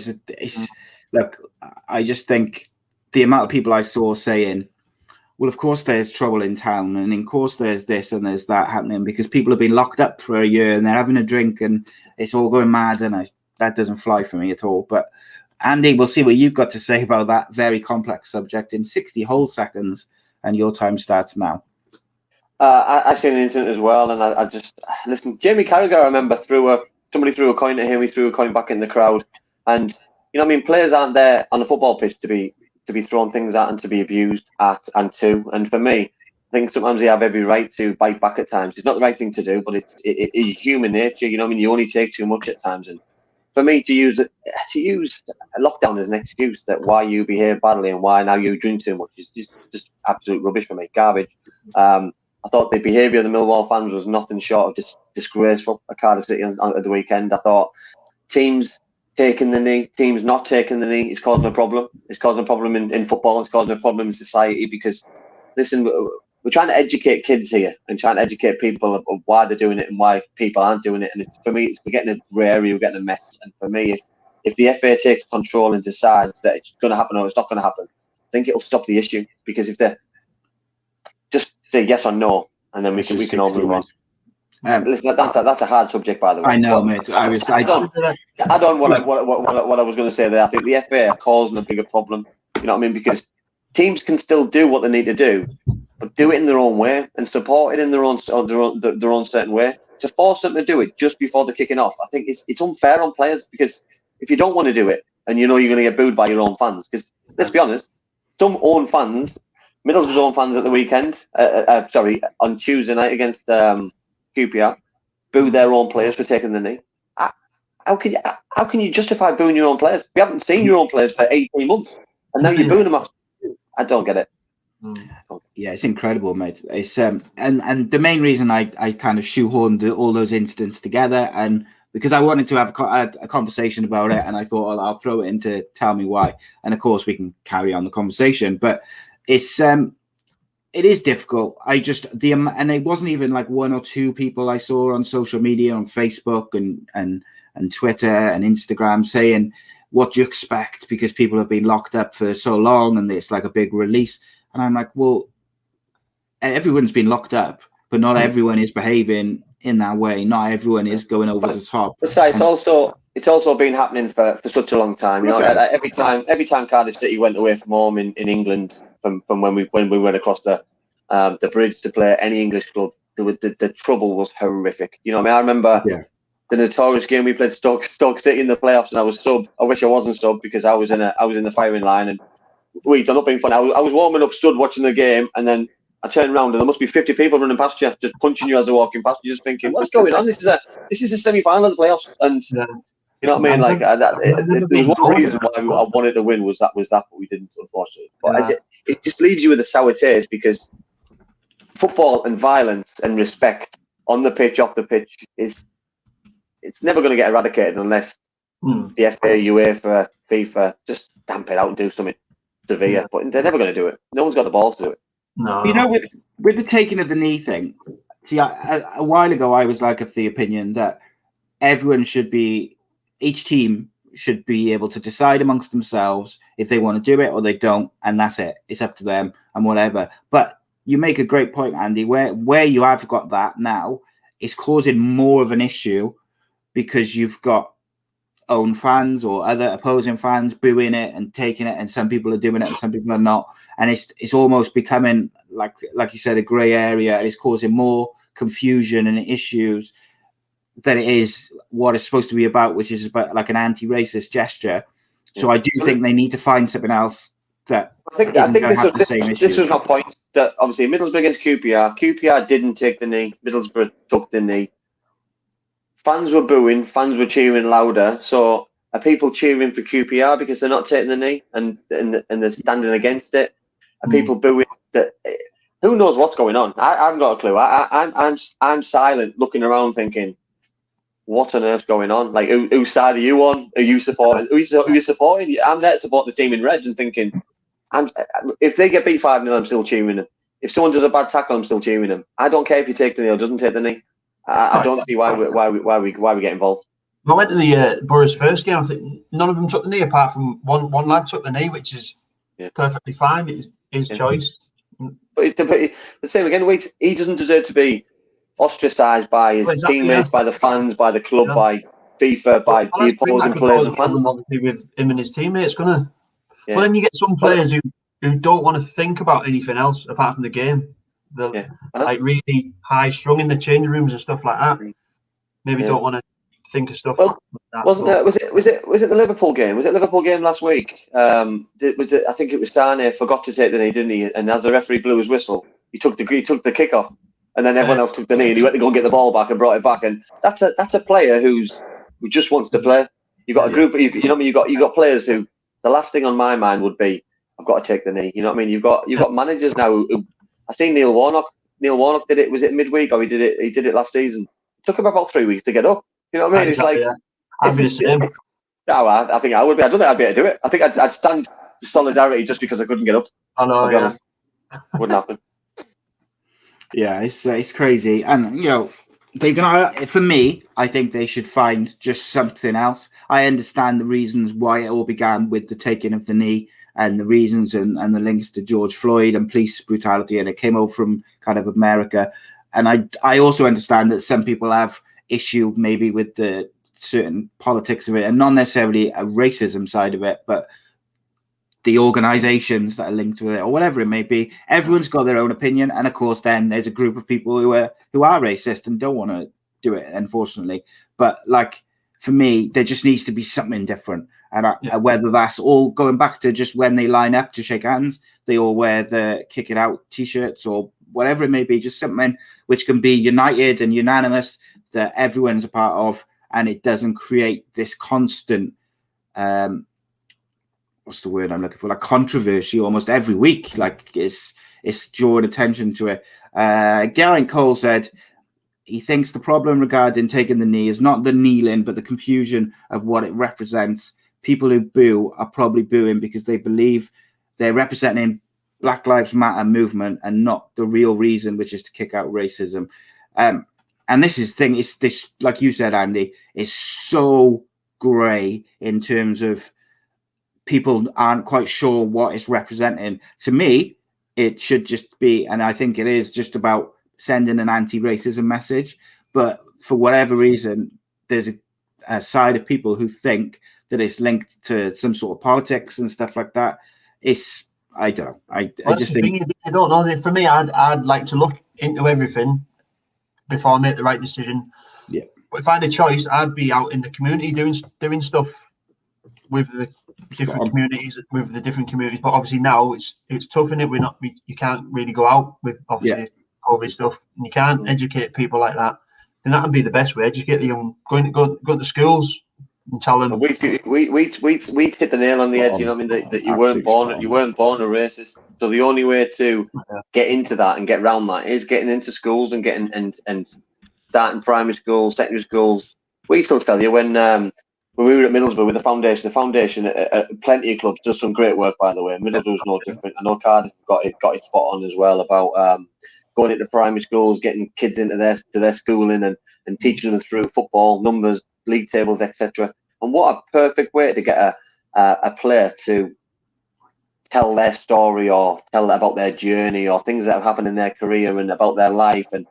look. I just think the amount of people I saw saying, well, of course there's trouble in town, and of course there's this and there's that happening because people have been locked up for a year and they're having a drink and it's all going mad, and that doesn't fly for me at all. But Andy, we'll see what you've got to say about that very complex subject in 60 whole seconds, and your time starts now. I seen an incident as well, and I just listen. Jamie Carragher, I remember, somebody threw a coin at him. He threw a coin back in the crowd, and you know, what I mean, players aren't there on the football pitch to be thrown things at and to be abused at and to. And for me, I think sometimes they have every right to bite back at times. It's not the right thing to do, but it's human nature. You know what I mean? You only take too much at times, and for me to use a lockdown as an excuse that why you behave badly and why now you drink too much is just absolute rubbish for me. Garbage. I thought the behaviour of the Millwall fans was nothing short of disgraceful at Cardiff City at the weekend. I thought teams taking the knee, teams not taking the knee is causing a problem. It's causing a problem in football. It's causing a problem in society because, listen, we're trying to educate kids here and trying to educate people of why they're doing it and why people aren't doing it. And for me, we're getting a grey area, we're getting a mess. And for me, if the FA takes control and decides that it's going to happen or it's not going to happen, I think it'll stop the issue. Because if they just say yes or no, and then we can all move on. Listen, that's a hard subject, by the way. I know, mate. I don't what I was going to say there. I think the FA are causing a bigger problem. You know what I mean? Because teams can still do what they need to do, but do it in their own way and support it in their own certain way. To force them to do it just before they're kicking off, I think it's unfair on players, because if you don't want to do it and you know you're going to get booed by your own fans, because let's be honest, some own fans, Middlesbrough's own fans at the weekend, on Tuesday night against QPR, boo their own players for taking the knee. How can you justify booing your own players? We haven't seen your own players for 18 months, and now you're booing them after. I don't get it. Yeah, it's incredible, mate. It's and the main reason I kind of shoehorned all those incidents together, and because I wanted to have a conversation about it, and I thought, I'll throw it in to tell me why, and of course we can carry on the conversation. But it is difficult. And it wasn't even like one or two people I saw on social media, on Facebook and Twitter and Instagram saying, what do you expect? Because people have been locked up for so long and it's like a big release. And I'm like, well, everyone's been locked up, but not everyone is behaving in that way. Not everyone is going over the top. Besides, it's also been happening for such a long time. You know, every time Cardiff City went away from home in England, from when we went across the bridge to play any English club, the trouble was horrific. You know what I mean? I remember the notorious game we played Stoke City in the playoffs, and I was sub. I wish I wasn't sub because I was in the firing line. And wait, I'm not being funny. I was warming up, stood watching the game, and then I turned around and there must be 50 people running past you, just punching you as they're walking past. You're just thinking, what's going on? This is a semi-final of the playoffs, and you know what I mean. Like there's one reason why I wanted to win was that, but we didn't, unfortunately. But it just leaves you with a sour taste because football and violence and respect on the pitch, off the pitch it's never going to get eradicated unless the FA, UEFA, FIFA just damp it out and do something severe. But they're never going to do it. No one's got the balls to do it. No. You know, with the taking of the knee thing, see, a while ago I was like of the opinion that each team should be able to decide amongst themselves if they want to do it or they don't, and that's it. It's up to them and whatever. But you make a great point, Andy, where you have got that now, it's causing more of an issue because you've got own fans or other opposing fans booing it and taking it, and some people are doing it and some people are not. And it's almost becoming, like you said, a grey area, and it's causing more confusion and issues than it is what it's supposed to be about, which is about like an anti-racist gesture. So I do think they need to find something else that I think this was my point. That obviously Middlesbrough against QPR didn't take the knee. Middlesbrough took the knee. Fans were booing, fans were cheering louder. So are people cheering for QPR because they're not taking the knee and they're standing against it? Are people booing that? Who knows what's going on? I haven't got a clue. I'm silent, looking around, thinking, what on earth's going on? Like, whose side are you on? Are you supporting? Who are you supporting? I'm there to support the team in red and thinking, if they get beat 5-0, I'm still cheering them. If someone does a bad tackle, I'm still cheering them. I don't care if he takes the knee or doesn't take the knee. I don't see why we get involved. I went to the Boro's first game. I think none of them took the knee apart from one lad took the knee, which is perfectly fine. It's his choice. But the same again. Wait, he doesn't deserve to be ostracised by his teammates, by the fans, by the club, by FIFA, by the opposing players and fans. Obviously, with him and his teammates, gonna. Yeah. Well, then you get some players who don't want to think about anything else apart from the game. They're like really high strung in the change rooms and stuff like that. Maybe don't want to think of stuff. Well, like that. Was it the Liverpool game? Was it Liverpool game last week? I think it was Sane forgot to take the knee, didn't he? And as the referee blew his whistle, he took the kick off, and then everyone else took the knee, and he went to go and get the ball back and brought it back. And that's a player who just wants to play. You got a group. You got players who. The last thing on my mind would be, I've got to take the knee. You know what I mean? You've got managers now who I seen Neil Warnock. Neil Warnock did it. Was it midweek or he did it last season? It took him about 3 weeks to get up. You know what I mean? Exactly, I'd be the same. I think I would be. I don't think I'd be able to do it. I think I'd stand for solidarity just because I couldn't get up. I know. Yeah. Wouldn't happen. Yeah, it's crazy, and you know. For me, I think they should find just something else. I understand the reasons why it all began with the taking of the knee and the reasons and the links to George Floyd and police brutality, and it came over from kind of America. And I also understand that some people have issue maybe with the certain politics of it and not necessarily a racism side of it, but the organizations that are linked with it or whatever it may be. Everyone's got their own opinion, and of course then there's a group of people who are racist and don't want to do it, unfortunately. But like for me, there just needs to be something different, and whether that's all going back to just when they line up to shake hands, they all wear the kick it out t-shirts or whatever it may be, just something which can be united and unanimous that everyone's a part of, and it doesn't create this constant what's the word I'm looking for? Like controversy almost every week. Like it's drawing attention to it. Geraint Cole said he thinks the problem regarding taking the knee is not the kneeling, but the confusion of what it represents. People who boo are probably booing because they believe they're representing Black Lives Matter movement and not the real reason, which is to kick out racism. And this is the thing. It's this, like you said, Andy, is so grey in terms of people aren't quite sure what it's representing. To me, it should just be, and I think it is, just about sending an anti-racism message. But for whatever reason, there's a side of people who think that it's linked to some sort of politics and stuff like that. I don't know. I just think I don't know. For me, I'd like to look into everything before I make the right decision. Yeah. But if I had a choice, I'd be out in the community doing stuff with the different communities, But obviously now it's tough, isn't it? You can't really go out with obviously COVID stuff, and you can't educate people like that. Then that would be the best way. Educate the young, going to schools and tell them. We hit the nail on the head. You know what I mean? That you weren't born a racist. So the only way to get into that and get around that is getting into schools and getting and starting primary schools, secondary schools. We still tell you when we were at Middlesbrough with the foundation at plenty of clubs does some great work, by the way. Middlesbrough's no different. I know Cardiff got it spot on as well about going into primary schools, getting kids into their schooling and teaching them through football, numbers, league tables, etc. And what a perfect way to get a player to tell their story or tell about their journey or things that have happened in their career and about their life and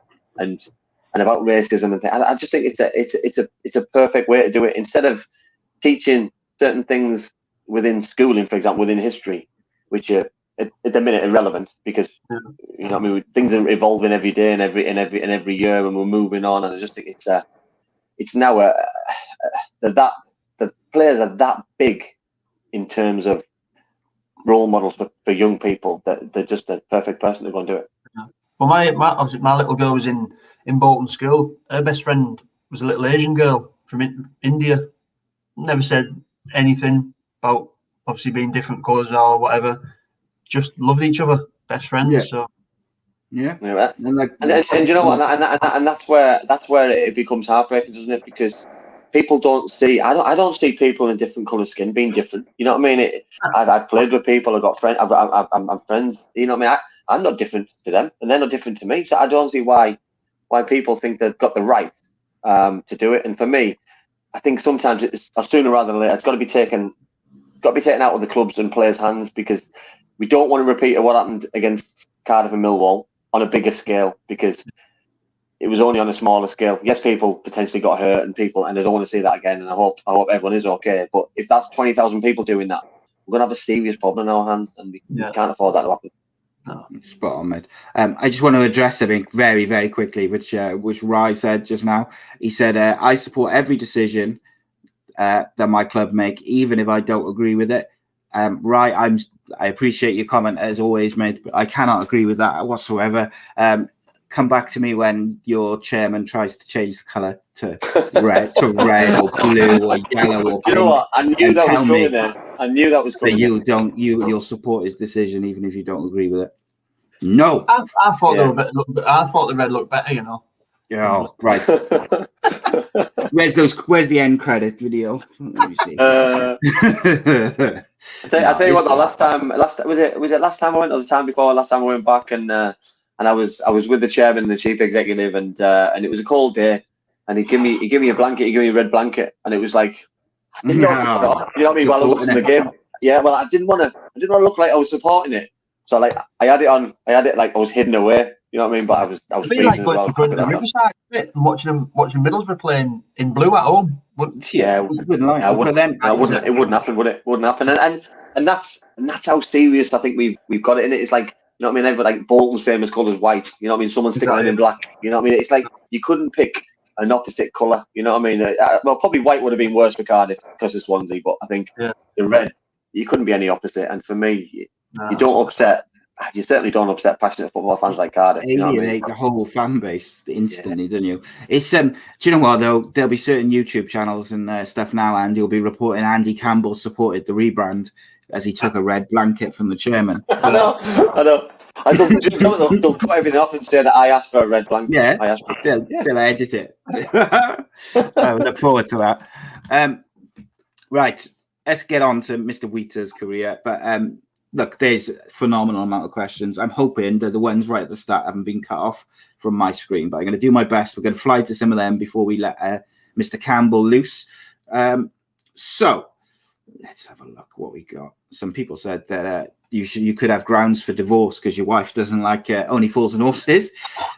about racism and things. I just think it's a perfect way to do it. Instead of teaching certain things within schooling, for example, within history, which are at the minute irrelevant because you know what I mean, things are evolving every day and every year, and we're moving on. And I just think it's now that the players are that big in terms of role models for young people that they're just a perfect person to go and do it. Well, my little girl was in Bolton school. Her best friend was a little Asian girl from India. Never said anything about obviously being different colours or whatever. Just loved each other, best friends. Yeah. So and you know what, and that's where it becomes heartbreaking, doesn't it? Because people don't see. I don't see people in different colour skin being different. You know what I mean? I've played with people. I've got friends. I'm friends. You know what I mean? I'm not different to them, and they're not different to me. So I don't see why people think they've got the right to do it. And for me, I think sometimes it's sooner rather than later. It's got to be taken out of the clubs and players' hands, because we don't want to repeat what happened against Cardiff and Millwall on a bigger scale, because it was only on a smaller scale. Yes, people potentially got hurt and I don't want to see that again. And I hope everyone is okay. But if that's 20,000 people doing that, we're going to have a serious problem in our hands, and we can't afford that to happen. No, spot on, mate. I just want to address something very, very quickly, which Rye said just now. He said, "I support every decision that my club make, even if I don't agree with it." Rye, I appreciate your comment as always, mate, but I cannot agree with that whatsoever. Come back to me when your chairman tries to change the colour to red or blue or yellow or pink. You know what? I knew that was coming there. I knew that was coming. You'll support his decision even if you don't agree with it. No. I thought the red looked better, you know. Yeah, right. Where's the end credit video? Let me see. I tell you what. Last time I went, or the time before last time I went back, and I was with the chairman and the chief executive, and it was a cold day, and he gave me a blanket, he gave me a red blanket, and it was like, I didn't know what to put on, you know what I mean, while I was watching the game. Yeah, well, I didn't want to look like I was supporting it, so like I had it like I was hidden away. You know what I mean? But I was freezing like as well. Going to the Riverside and watching Middlesbrough playing in blue at home. It wouldn't happen, would it? Wouldn't happen. And that's how serious I think we've got it in it. It's like, you know what I mean? Everyone, like Bolton's famous colour is white. You know what I mean? Someone sticking them in black. You know what I mean? It's like you couldn't pick an opposite colour. You know what I mean? Well, probably white would have been worse for Cardiff because it's Swansea, but I think the red, you couldn't be any opposite. And for me, you certainly don't upset passionate football fans like Cardiff. Alienate, you know what I mean? The whole fan base instantly, don't you? It's do you know what though? There'll be certain YouTube channels and stuff now, and you'll be reporting Andy Campbell supported the rebrand as he took a red blanket from the chairman. I know. They'll cut everything off and say that I asked for a red blanket. Yeah, I asked for it. They'll edit it. I look forward to that. Right, let's get on to Mr. Wheater's career, but. Look, there's a phenomenal amount of questions. I'm hoping that the ones right at the start haven't been cut off from my screen, but I'm going to do my best. We're going to fly to some of them before we let Mr. Campbell loose. So let's have a look what we got. Some people said that you could have grounds for divorce because your wife doesn't like Only Fools and Horses.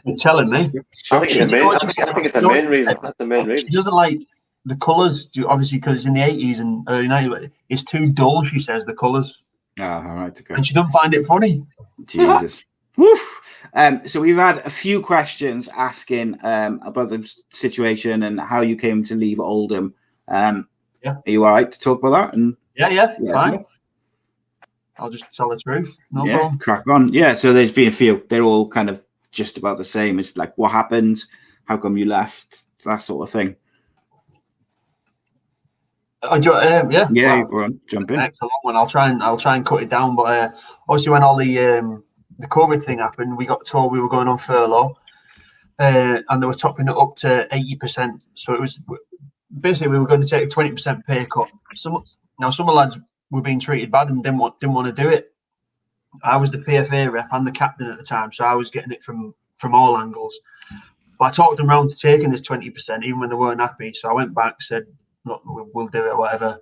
You're telling me. I think it's the main reason. That's the main reason. She doesn't like the colours, obviously, because it's in the 80s and early 90s. It's too dull, she says, the colours. Oh, all right, okay. And she doesn't find it funny. Jesus. Woof. So we've had a few questions asking about the situation and how you came to leave Oldham. Are you all right to talk about that? And yeah, fine. I'll just tell the truth. No problem. Crack on. Yeah, so there's been a few. They're all kind of just about the same. It's like, what happened? How come you left? That sort of thing. Well, go on, jump in. Next, a long one. I'll try and cut it down. But obviously, when all the COVID thing happened, we got told we were going on furlough, and they were topping it up to 80%. So it was basically we were going to take a 20% pay cut. Some of the lads were being treated bad and didn't want to do it. I was the PFA rep and the captain at the time, so I was getting it from all angles. But I talked them around to taking this 20%, even when they weren't happy. So I went back, said, look, we'll do it or whatever.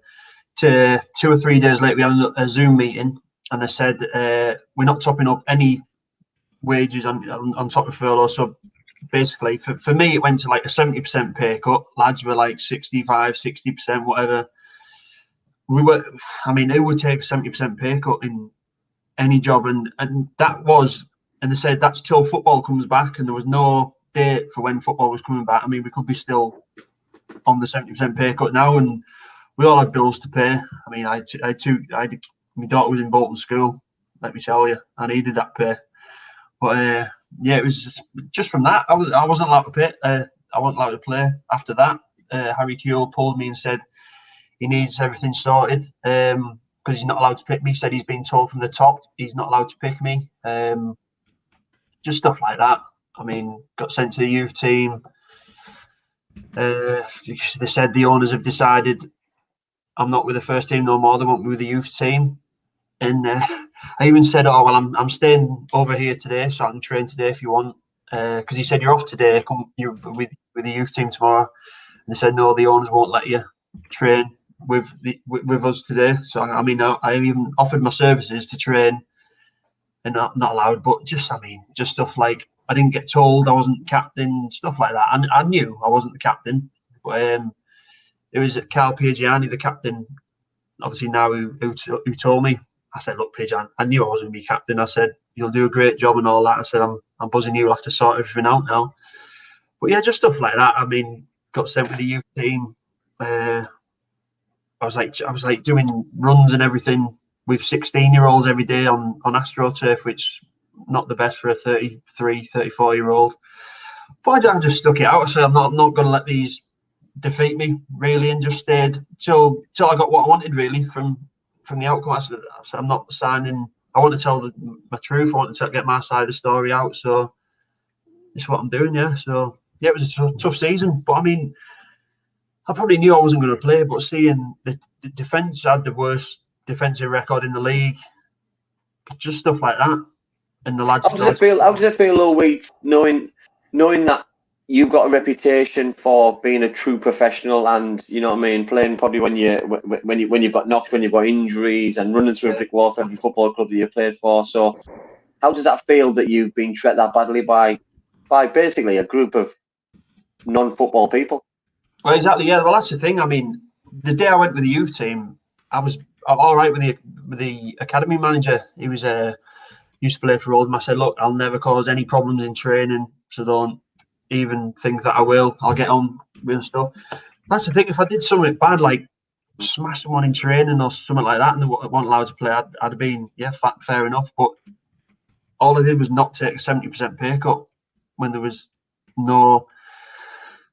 2 or 3 days later, we had a Zoom meeting, and they said we're not topping up any wages on top of furlough. So basically, for me, it went to like a 70% pay cut. Lads were like 65, 60%, whatever. Who would take a 70% pay cut in any job? And that was, and they said that's till football comes back, and there was no date for when football was coming back. I mean, we could be still on the 70% pay cut now, and we all had bills to pay. I mean, my daughter was in Bolton school, let me tell you. I needed that pay. But it was just from that. I wasn't allowed to pay. I wasn't allowed to play after that. Harry Kewell pulled me and said he needs everything sorted because he's not allowed to pick me. He said he's been told from the top he's not allowed to pick me. Just stuff like that. I mean, got sent to the youth team. They said the owners have decided I'm not with the first team no more. They want me with the youth team. And I even said, "Oh well, I'm staying over here today, so I can train today if you want." Because he said, "You're off today. Come, you're with the youth team tomorrow." And they said, "No, the owners won't let you train with us today." So I mean, I even offered my services to train, and not allowed. But just stuff like I didn't get told I wasn't captain, stuff like that. And I knew I wasn't the captain, but it was Carl Piagiani, the captain, obviously now who told me. I said, "Look, Piagiani, I knew I wasn't going to be captain." I said, "You'll do a great job and all that." I said, I'm buzzing you. We'll have to sort everything out now. But yeah, just stuff like that. I mean, got sent with the youth team. I was like doing runs and everything with 16-year-olds every day on AstroTurf, which not the best for a 33, 34-year-old. But I just stuck it out. I said, I'm not going to let these defeat me, really, and just stayed till I got what I wanted, really, from the outcome. I said, I'm not signing. I want to tell my truth. I want to get my side of the story out. So it's what I'm doing, yeah. So, yeah, it was a tough season. But, I mean, I probably knew I wasn't going to play, but seeing the defence had the worst defensive record in the league, just stuff like that. And the lads. How does it feel, though, Wheat, knowing that you've got a reputation for being a true professional, and you know what I mean, playing probably when you've got knocks, when you've got injuries, and running through a brick wall for every football club that you played for. So, how does that feel that you've been treated that badly by basically a group of non-football people? Well, exactly. Yeah. Well, that's the thing. I mean, the day I went with the youth team, I was all right with the academy manager. He was used to play for Oldham. I said, "Look, I'll never cause any problems in training, so don't even think that I will. I'll get on with stuff." That's the thing. If I did something bad, like smash someone in training or something like that, and they weren't allowed to play, I'd have been, fair enough. But all I did was not take a 70% pay cut when there was no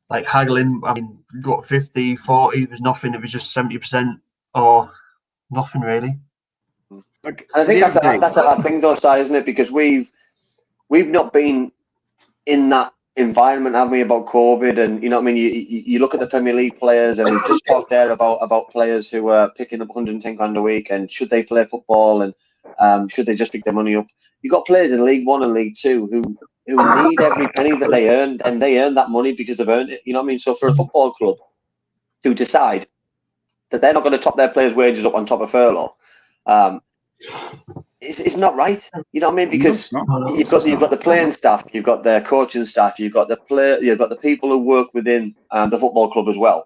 like haggling. I mean, got 50, 40, it was nothing. It was just 70% or nothing, really. I think that's a hard thing, though, Si, isn't it? Because we've not been in that environment, have we, about COVID? And you know what I mean, you look at the Premier League players, and we've just talked there about players who are picking up 110 grand a week, and should they play football, and should they just pick their money up? You've got players in League One and League Two who need every penny that they earned, and they earn that money because they've earned it. You know what I mean? So for a football club to decide that they're not going to top their players' wages up on top of furlough. It's not right. You know what I mean? Because you've got the playing staff, you've got the coaching staff, you've got the people who work within the football club as well,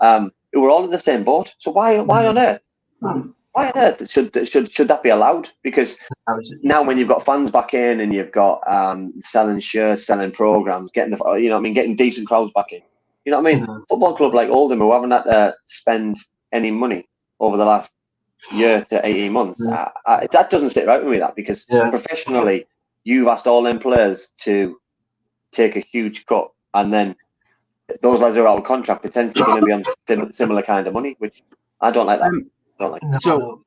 who are all in the same boat. So why on earth? Why on earth should that be allowed? Because now when you've got fans back in and you've got selling shirts, selling programs, getting decent crowds back in. You know what I mean? Football club like Oldham, who haven't had to spend any money over the last year to 18 months, that doesn't sit right with me. That because professionally, you've asked all them players to take a huge cut, and then those lads are out of contract, potentially going to be on similar kind of money, which I don't like that. So,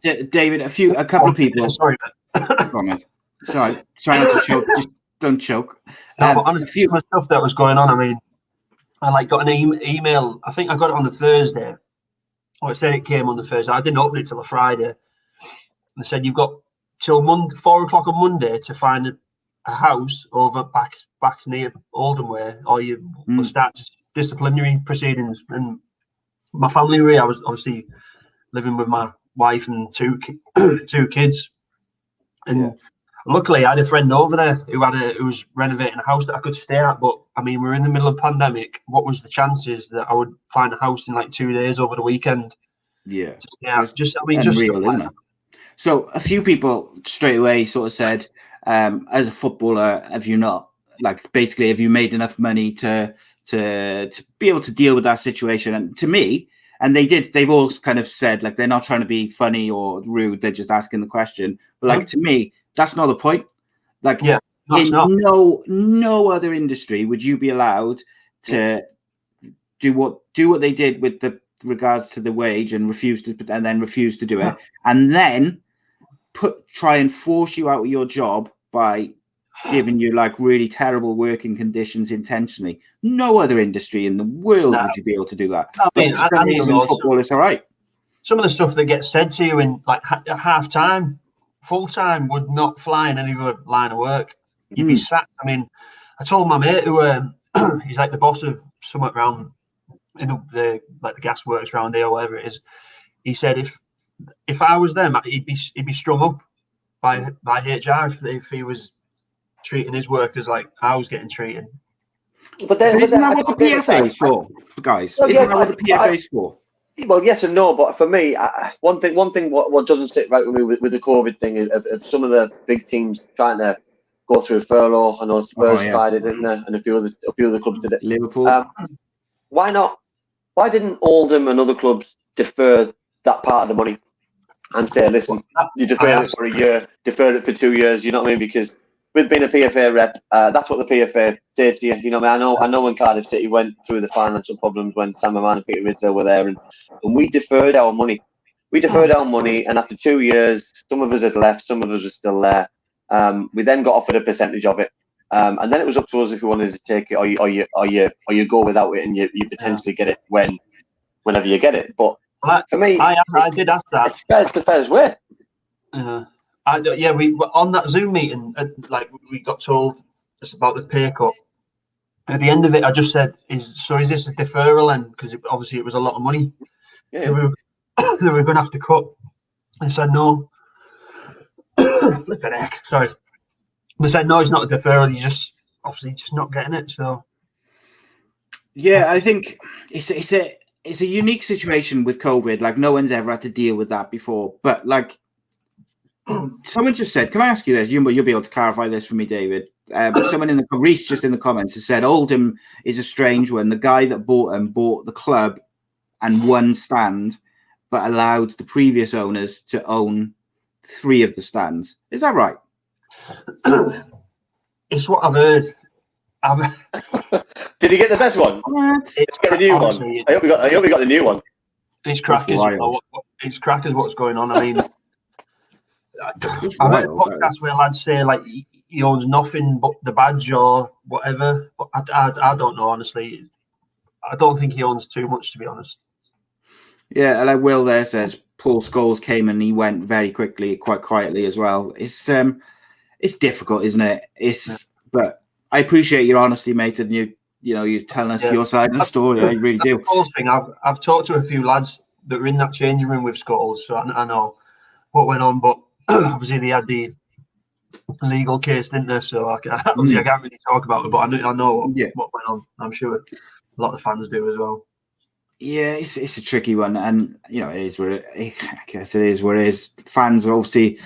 David, a couple of people. Sorry, sorry, try not to choke. Just don't choke. No, but honestly, some of the stuff that was going on. I mean, I got an email. I think I got it on the Thursday. Or it said it came on the Thursday. I didn't open it till the Friday. They said you've got till 4 o'clock on Monday to find a house over back near Oldham way, or you will start disciplinary proceedings. And my family, I was obviously living with my wife and two kids, and luckily I had a friend over there who was renovating a house that I could stay at. But I mean, we're in the middle of pandemic. What was the chances that I would find a house in like 2 days over the weekend? Yeah, just unreal, isn't it? So a few people straight away sort of said, as a footballer, have you made enough money to be able to deal with that situation? And to me, and they've all kind of said, like, they're not trying to be funny or rude, they're just asking the question. But like, to me, that's not the point. Like, no other industry would you be allowed to do what they did with the regards to the wage and refuse to do it, and then try and force you out of your job by giving you like really terrible working conditions intentionally. No other industry in the world would you be able to do that. I mean, football is all right. Some of the stuff that gets said to you in like half time, full time would not fly in any other line of work. You'd be sacked. I mean, I told my mate who he's like the boss of somewhere around in the gas works around here or whatever it is. He said if I was them, he'd be strung up by HR if he was treating his workers like I was getting treated. But isn't that what the PFA is for, guys? Isn't that what the PFA is for? Well, yes and no, but for me, one thing what doesn't sit right with me with the COVID thing of some of the big teams trying to go through furlough. I know Spurs tried it, didn't they? And a few other clubs did it. Liverpool. Why not? Why didn't Oldham and other clubs defer that part of the money and say, listen, you deferred it for a year, deferred it for 2 years? You know what I mean? Because with being a PFA rep, that's what the PFA say to you. You know what I mean? I know when Cardiff City went through the financial problems when Sam Aman and Peter Rizzo were there, and we deferred our money. And after 2 years, some of us had left, some of us were still there. We then got offered a percentage of it, and then it was up to us if we wanted to take it, or you go without it, and you potentially get it whenever you get it. But for me, I did ask that. It's the fairest way. We on that Zoom meeting, we got told just about the pay cut. At the end of it, I just said, "Is this a deferral?" And because obviously it was a lot of money, they were going to have to cut. They said no. Flipping heck, sorry. They said no, it's not a deferral. You're just obviously just not getting it. So yeah, I think it's a unique situation with COVID. Like no one's ever had to deal with that before. But like someone just said, can I ask you this? You'll be able to clarify this for me, David. But someone Reese just in the comments has said Oldham is a strange one. The guy that bought the club and one stand, but allowed the previous owners to own 3 of the stands. Is that right? It's what I've heard. Did he get the best one? Get the new one. I hope we got the new one. It's crackers. It's crackers. What's going on? I mean, I've heard podcasts where lads say like he owns nothing but the badge or whatever. But I don't know, honestly. I don't think he owns too much, to be honest. Yeah, like Will there says, Paul Scholes came and he went very quickly, quite quietly as well. It's difficult, isn't it? But I appreciate your honesty, mate, and you're telling us your side of the story. I really do. The whole thing, I've talked to a few lads that were in that changing room with Scholes, so I know what went on. But obviously they had the legal case, didn't they? So I can't really talk about it, but I know what went on. I'm sure a lot of fans do as well. Yeah, it's a tricky one, and it is where I guess it is where it is. Fans obviously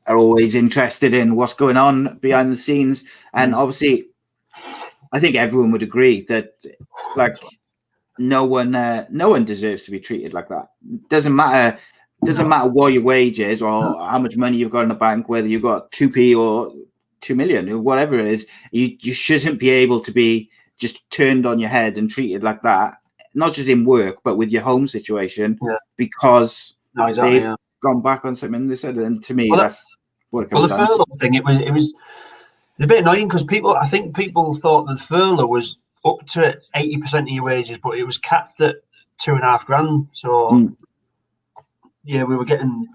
are always interested in what's going on behind the scenes, and obviously, I think everyone would agree that no one deserves to be treated like that. Doesn't matter what your wage is or how much money you've got in the bank, whether you've got 2p or 2 million or whatever it is. You shouldn't be able to be just turned on your head and treated like that. Not just in work, but with your home situation, because they've gone back on something they said. And to me, that's what it comes down to. The furlough thing, it was a bit annoying because I think people thought the furlough was up to 80% of your wages, but it was capped at $2,500. So we were getting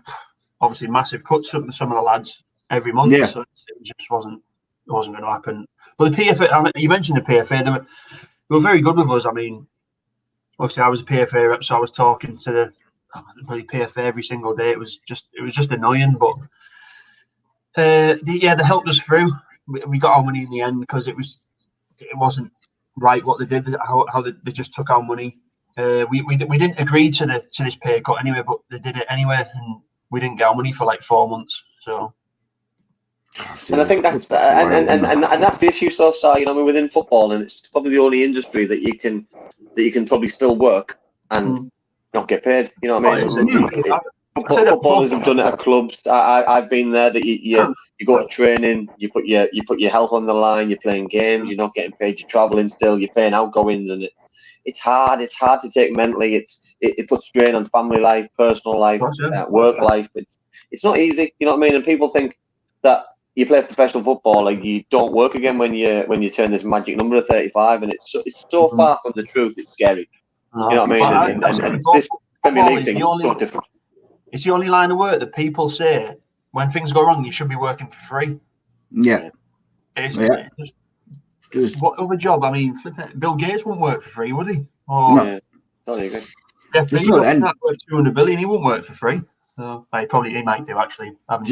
obviously massive cuts from some of the lads every month. Yeah. So it just wasn't going to happen. But the PFA, you mentioned the PFA, they were very good with us. I mean, obviously, I was a PFA rep, so I was talking to the PFA every single day. It was just annoying, but they helped us through. We got our money in the end because it wasn't right what they did, how they just took our money. We didn't agree to this pay cut anyway, but they did it anyway, and we didn't get our money for like 4 months. So. And I think that's that's the issue so far. Within football, and it's probably the only industry that you can probably still work and not get paid. You know what I mean? Footballers have done it at clubs. I've been there. That you go to training, you put your health on the line. You're playing games. You're not getting paid. You're travelling still. You're paying outgoings, and it's hard. It's hard to take mentally. It puts strain on family life, personal life, work life. It's not easy. You know what I mean? And people think that you play professional football, like you don't work again when you turn this magic number of 35, and it's so far from the truth. It's scary. You know what I mean? And this Premier League thing is so different. It's the only line of work that people say when things go wrong, you should be working for free. Yeah. What other job? I mean, Bill Gates wouldn't work for free, would he? No, totally agree. Jeff Bezos worth $200 billion. He wouldn't work for free. So he might do actually. But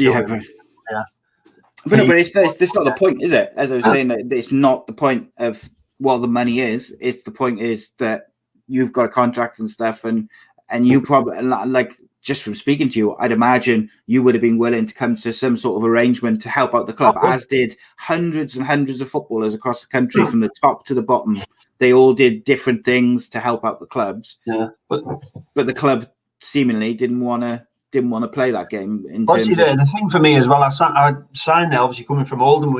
it's not the point, is it? As I was saying, it's not the point of what the money is. It's the point is that you've got a contract and stuff, and you probably, like, just from speaking to you, I'd imagine you would have been willing to come to some sort of arrangement to help out the club, as did hundreds and hundreds of footballers across the country from the top to the bottom. They all did different things to help out the clubs. Yeah, but the club seemingly didn't want to play that game. The thing for me as well, I signed there. Obviously, coming from Oldham,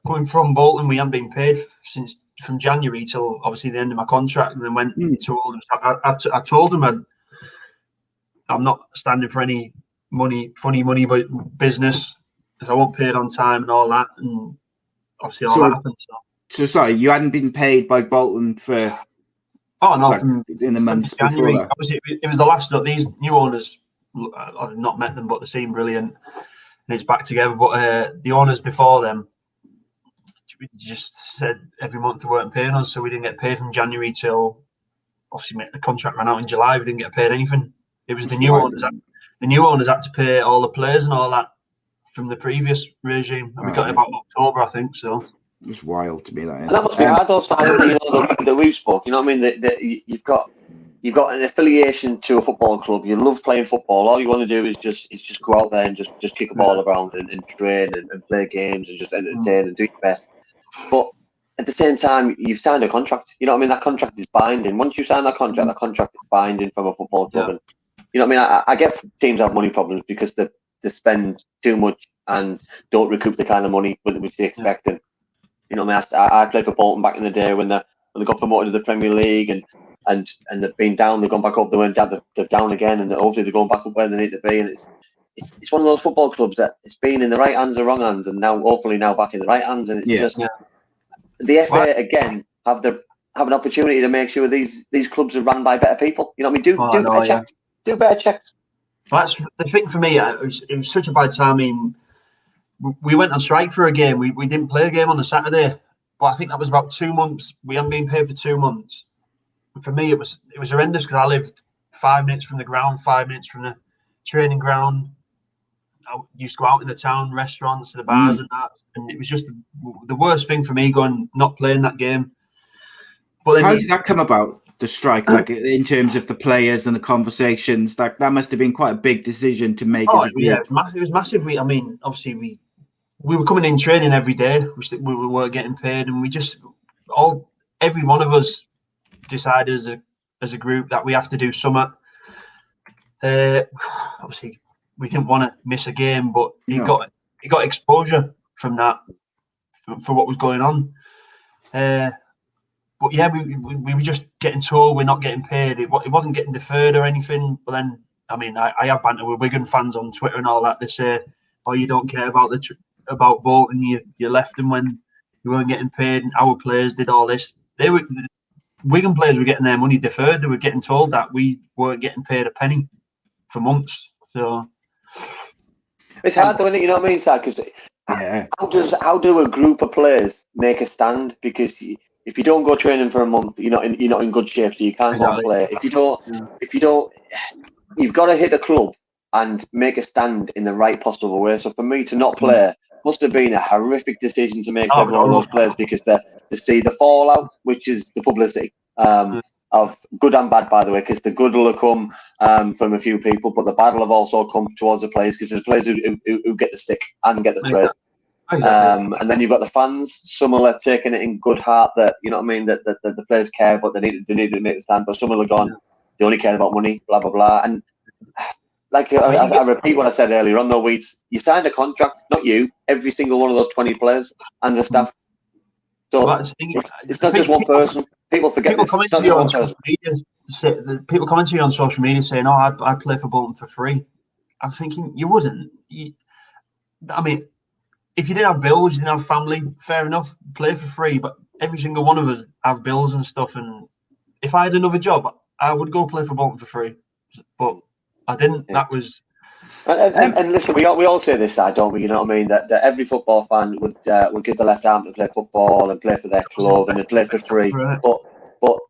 coming from Bolton, we hadn't been paid from January till obviously the end of my contract, and then went to Oldham. So I told them I'm not standing for any funny money, but business, because I won't pay it on time and all that, and obviously that happened. So sorry, you hadn't been paid by Bolton for. Oh no! In the months January, before that. obviously, it was the last of these new owners. I've not met them, but they seem brilliant, and it's back together. But the owners before them just said every month they weren't paying us, so we didn't get paid from January till obviously the contract ran out in July. We didn't get paid anything. It was the new owners. The new owners had to pay all the players and all that from the previous regime, and we got it about October, I think. So. It's wild to me, that is. And that must be hard, though, that we've spoke. You know what I mean? That you've got an affiliation to a football club. You love playing football. All you want to do is just go out there and just kick a ball around and train and play games and just entertain and do your best. But at the same time, you've signed a contract. You know what I mean? That contract is binding. Once you sign that contract is binding from a football club. And you know what I mean? I get teams have money problems because they spend too much and don't recoup the kind of money which they expect. And you know, I played for Bolton back in the day when they got promoted to the Premier League and they've been down, they've gone back up, they went down, they're down again, and hopefully they're going back up where they need to be. And it's one of those football clubs that it's been in the right hands or wrong hands, and now hopefully back in the right hands. And it's the FA again have an opportunity to make sure these clubs are run by better people. You know what I mean? Do better checks. Do better checks. Well, that's the thing for me. It was such a bad time. I mean, we went on strike for a game. We didn't play a game on the Saturday, but I think that was about 2 months. We hadn't been paid for 2 months. for me, it was horrendous because I lived 5 minutes from the ground, 5 minutes from the training ground. I used to go out in the town, restaurants, the bars and that, and it was just the worst thing for me not playing that game. But then how did that come about? The strike, like in terms of the players and the conversations, that must have been quite a big decision to make. It was massive. Obviously we were coming in training every day. We weren't getting paid, and every one of us decided as a group that we have to do something. Obviously, we didn't want to miss a game, but he got exposure from that for what was going on. But yeah, we were just getting told we're not getting paid. It wasn't getting deferred or anything. But then, I have banter with Wigan fans on Twitter and all that. They say, "Oh, you don't care about about Bolton. You left them when you weren't getting paid. And our players did all this." Wigan players were getting their money deferred. They were getting told that we weren't getting paid a penny for months. So it's hard, though, isn't it? You know what I mean, Sad? Because how do a group of players make a stand? Because if you don't go training for a month, you're not in good shape, so you can't go and play. If you don't, you've got to hit a club and make a stand in the right possible way. So for me to not play must have been a horrific decision to make for every one of those players, because to see the fallout, which is the publicity of good and bad, by the way, because the good will have come from a few people, but the bad will have also come towards the players, because there's players who get the stick and get the praise. Exactly. And then you've got the fans. Some will have taken it in good heart that, you know what I mean, that the players care, but they need to make the stand. But some will have gone, they only care about money, blah blah blah. And like I repeat what I said earlier on, though, Weeds, you signed a contract, not you, every single one of those 20 players and the staff. So it's not just one person. People forget this. It's not just one person. People comment to you on social media saying, "Oh, I play for Bolton for free." I'm thinking you wouldn't. If you didn't have bills, you didn't have family, fair enough, play for free. But every single one of us have bills and stuff. And if I had another job, I would go play for Bolton for free. But I didn't. Yeah. That was. And listen, we all say this side, don't we? You know what I mean? That every football fan would give the left arm to play football and play for their club and they play for free. Right. But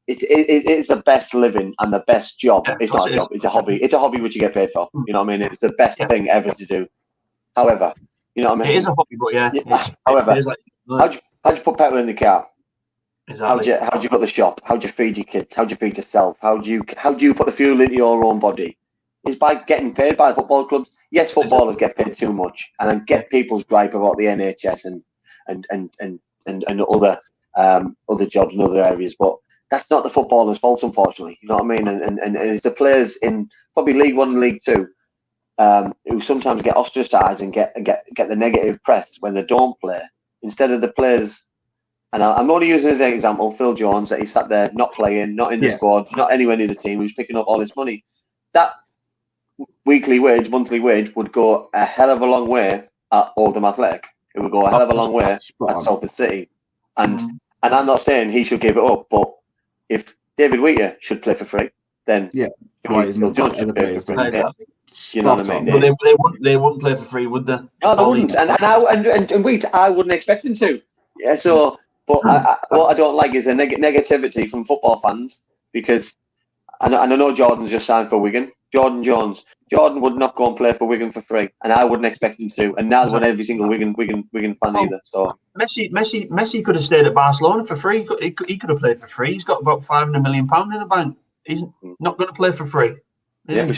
it is the best living and the best job. Yeah, it's not a job; it's a hobby. It's a hobby which you get paid for. You know what I mean? It's the best thing ever to do. However, you know what I mean? It is a hobby, but yeah. However, how'd you put petrol in the car? Exactly. How'd you put the shop? How'd you feed your kids? How'd you feed yourself? How'd you put the fuel into your own body? It's by getting paid by the football clubs. Yes, footballers get paid too much, and then get people's gripe about the NHS and other jobs in other areas. But that's not the footballers' fault, unfortunately. You know what I mean? And it's the players in probably League One and League Two who sometimes get ostracised and get the negative press when they don't play, instead of the players. And I'm only using as an example Phil Jones, that he sat there not playing, not in the squad, not anywhere near the team, who's picking up all this money. That monthly wage would go a hell of a long way at Oldham Athletic. It would go a hell of a long way at Salford City. And I'm not saying he should give it up, but if David Wheater should play for free, then Phil Jones should play for free. Exactly. You know what I mean? Well, they wouldn't play for free, would they? No, they wouldn't. And Wheater, I wouldn't expect him to. Yeah. So, but what I don't like is the negativity from football fans, because and I know Jordan's just signed for Wigan. Jordan Jones. Jordan would not go and play for Wigan for free, and I wouldn't expect him to. And neither would every single Wigan fan either. So Messi could have stayed at Barcelona for free. He could have played for free. He's got about £500 million in the bank. He's not going to play for free. Yeah, we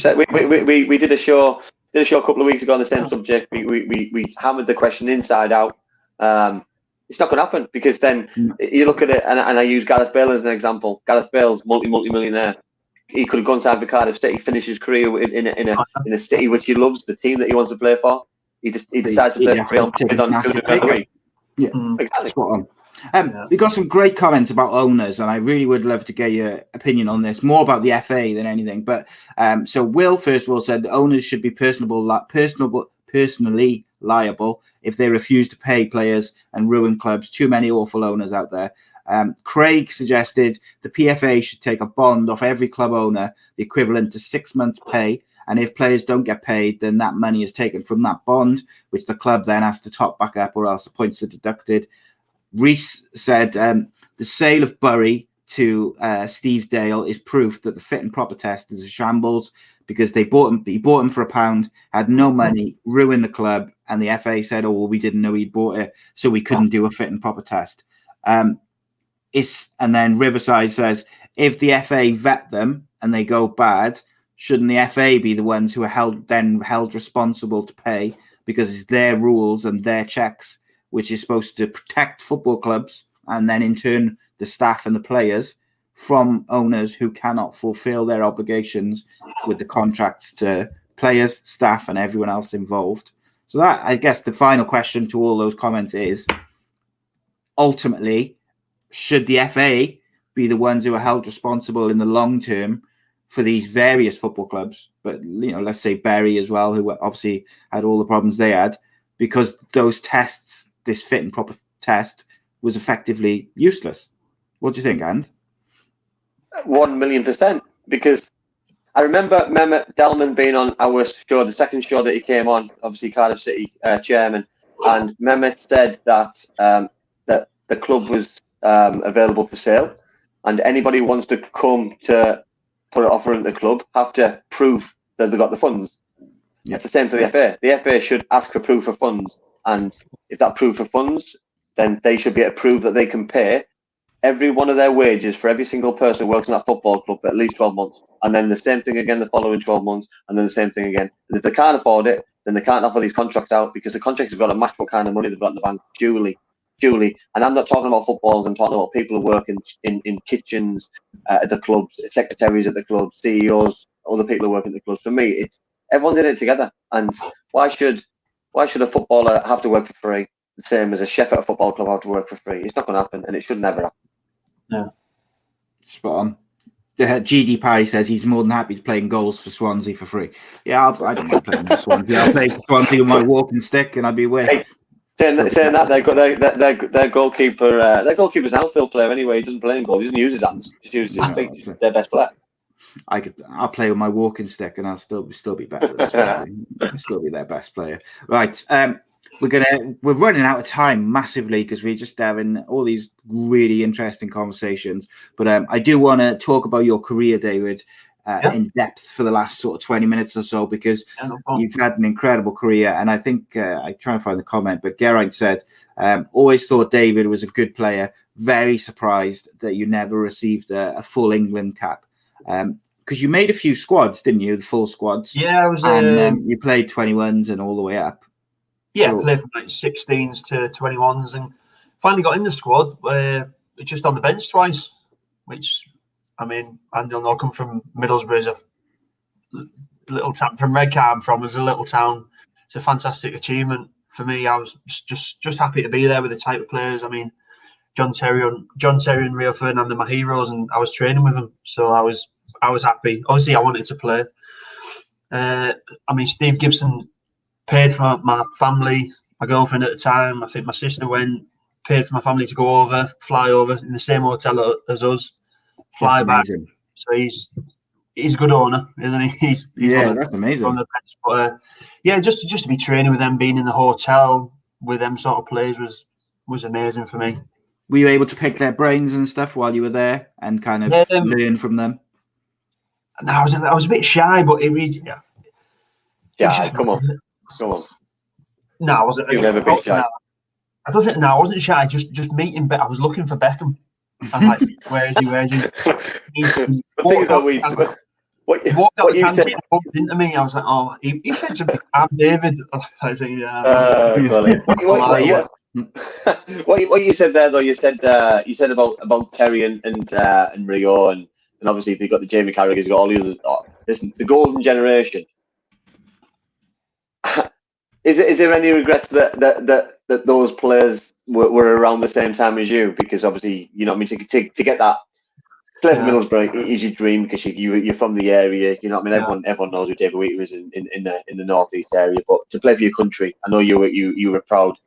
did a show a couple of weeks ago on the same subject. We hammered the question inside out. It's not going to happen, because then you look at it, and I use Gareth Bale as an example. Gareth Bale's multi-millionaire. He could have gone signed for Cardiff City, finished his career in a city which he loves, the team that he wants to play for. He decides to play for Real Madrid. Yeah, exactly. Spot on. We got some great comments about owners, and I really would love to get your opinion on this, more about the FA than anything. But so Will, first of all, said owners should be personally liable if they refuse to pay players and ruin clubs. Too many awful owners out there. Craig suggested the PFA should take a bond off every club owner, the equivalent to 6 months' pay. And if players don't get paid, then that money is taken from that bond, which the club then has to top back up, or else the points are deducted. Reese said the sale of Bury to Steve Dale is proof that the fit and proper test is a shambles, because he bought him for £1, had no money, ruined the club, and the FA said, oh, well, we didn't know he'd bought it, so we couldn't do a fit and proper test. And then Riverside says, if the FA vet them and they go bad, shouldn't the FA be the ones who are held responsible to pay, because it's their rules and their checks, which is supposed to protect football clubs and then in turn the staff and the players from owners who cannot fulfill their obligations with the contracts to players, staff, and everyone else involved. So that, I guess, the final question to all those comments is, ultimately, should the FA be the ones who are held responsible in the long term for these various football clubs, but let's say Bury as well, who obviously had all the problems they had, because those tests, this fit and proper test, was effectively useless? What do you think, And? 1,000,000%. Because I remember Mehmet Delman being on our show, the second show that he came on, obviously Cardiff City chairman, and Mehmet said that that the club was available for sale, and anybody who wants to come to put an offer into the club have to prove that they got the funds. Yeah. It's the same for the FA. The FA should ask for proof of funds, and if that proof of funds, then they should be able to prove that they can pay every one of their wages for every single person who works in that football club for at least 12 months. And then the same thing again the following 12 months, and then the same thing again. And if they can't afford it, then they can't offer these contracts out, because the contracts have got to match what kind of money they've got in the bank. Julie. And I'm not talking about footballers, I'm talking about people who work in kitchens at the clubs, secretaries at the club, CEOs, other people who work in the clubs. For me, it's everyone's in it together. And why should a footballer have to work for free, the same as a chef at a football club have to work for free? It's not going to happen, and it should never happen. No. Spot on. GD Parry says he's more than happy to play in goals for Swansea for free. Yeah, I don't mind playing for Swansea. I'll play for Swansea with my walking stick, and I'd be away. Hey, saying that, their goalkeeper's an outfield player anyway. He doesn't play in goal. He doesn't use his hands. He just uses his feet. He's their best player. I'll play with my walking stick, and I'll still be better than Swansea. I'll still be their best player. Right. We're running out of time massively, because we're just having all these really interesting conversations. But I do want to talk about your career, David, in depth for the last sort of 20 minutes or so, because you've had an incredible career. And I think I try and find the comment, but Geraint said, always thought David was a good player. Very surprised that you never received a full England cap. Because you made a few squads, didn't you? The full squads. Yeah, I was. And you played 21s and all the way up. Yeah, I played from like 16s to 21s, and finally got in the squad. Just on the bench twice, which, I mean, Andy will know, come from Middlesbrough, is a little town. From Redcar, I'm from, is a little town. It's a fantastic achievement for me. I was just happy to be there with the type of players. I mean, John Terry and Rio Ferdinand are my heroes, and I was training with them, so I was happy. Obviously, I wanted to play. I mean, Steve Gibson paid for my family, my girlfriend at the time. I think my sister paid for my family to go over, fly over in the same hotel as us, fly back. Amazing. So he's a good owner, isn't he? He's that's amazing. One of the best. But just to be training with them, being in the hotel with them sort of players was amazing for me. Were you able to pick their brains and stuff while you were there and kind of learn from them? No, I was a bit shy, but it was. Yeah, come on. No, I wasn't. You've never been shy. No, I don't think. No, I wasn't shy. Just meeting. I was looking for Beckham. I'm like, where is he? Where is he? He walked out the canteen and bumped into me. I was like, oh, he said to me, "I'm David." I was like, yeah. What you said there, though, you said about Terry and Rio, and obviously they got the Jamie Carragher's, got all the others. Listen, the golden generation. Is there any regrets that those players were around the same time as you? Because obviously, you know what I mean, to get that play for Middlesbrough is your dream, because you're from the area. You know what I mean? Everyone knows who David Wheater is in the northeast area. But to play for your country, I know you were proud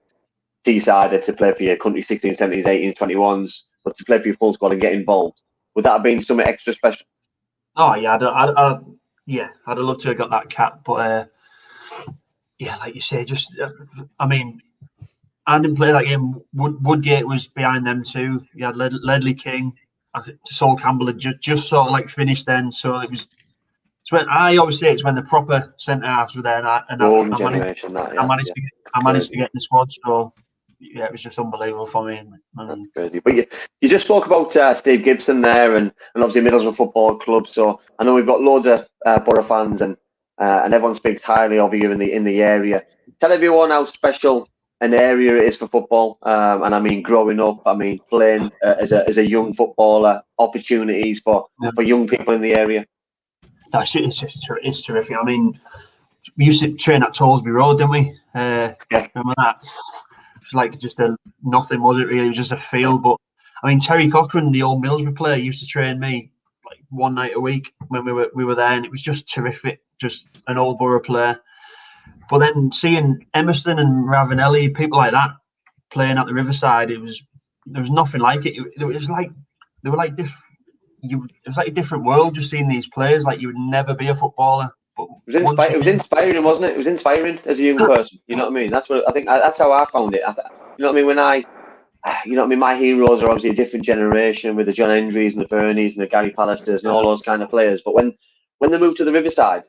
Teessider to play for your country, 16s, 17s, 18s, 21s, but to play for your full squad and get involved, would that have been something extra special? Oh yeah, I'd have loved to have got that cap, but. Yeah, like you say, I mean, I didn't play that game. Woodgate was behind them too. You had Ledley King, Sol Campbell had just sort of like finished then. So it was. It's when I always say it's when the proper centre halves were there, and I managed to get in the squad. So yeah, it was just unbelievable for me. That's crazy. But you just spoke about Steve Gibson there, and obviously Middlesbrough Football Club. So I know we've got loads of Boro fans, and everyone speaks highly of you in the area. Tell everyone how special an area it is for football, and I mean growing up, I mean playing as a young footballer, opportunities for young people in the area. No, it's terrific. I mean, we used to train at Tollsby Road, didn't we? Remember that? It was like just nothing, was it really? It was just a field. But I mean, Terry Cochran, the old Middlesbrough player, used to train me like one night a week when we were there, and it was just terrific. Just an old Boro player. But then seeing Emerson and Ravanelli, people like that, playing at the Riverside, there was nothing like it. It was like they were like different. It was like a different world just seeing these players. Like you would never be a footballer. But it was inspiring, wasn't it? It was inspiring as a young person. You know what I mean? That's what I think. That's how I found it. You know what I mean? My heroes are obviously a different generation with the John Hendrys and the Bernies and the Gary Pallisters and all those kind of players. But when they moved to the Riverside,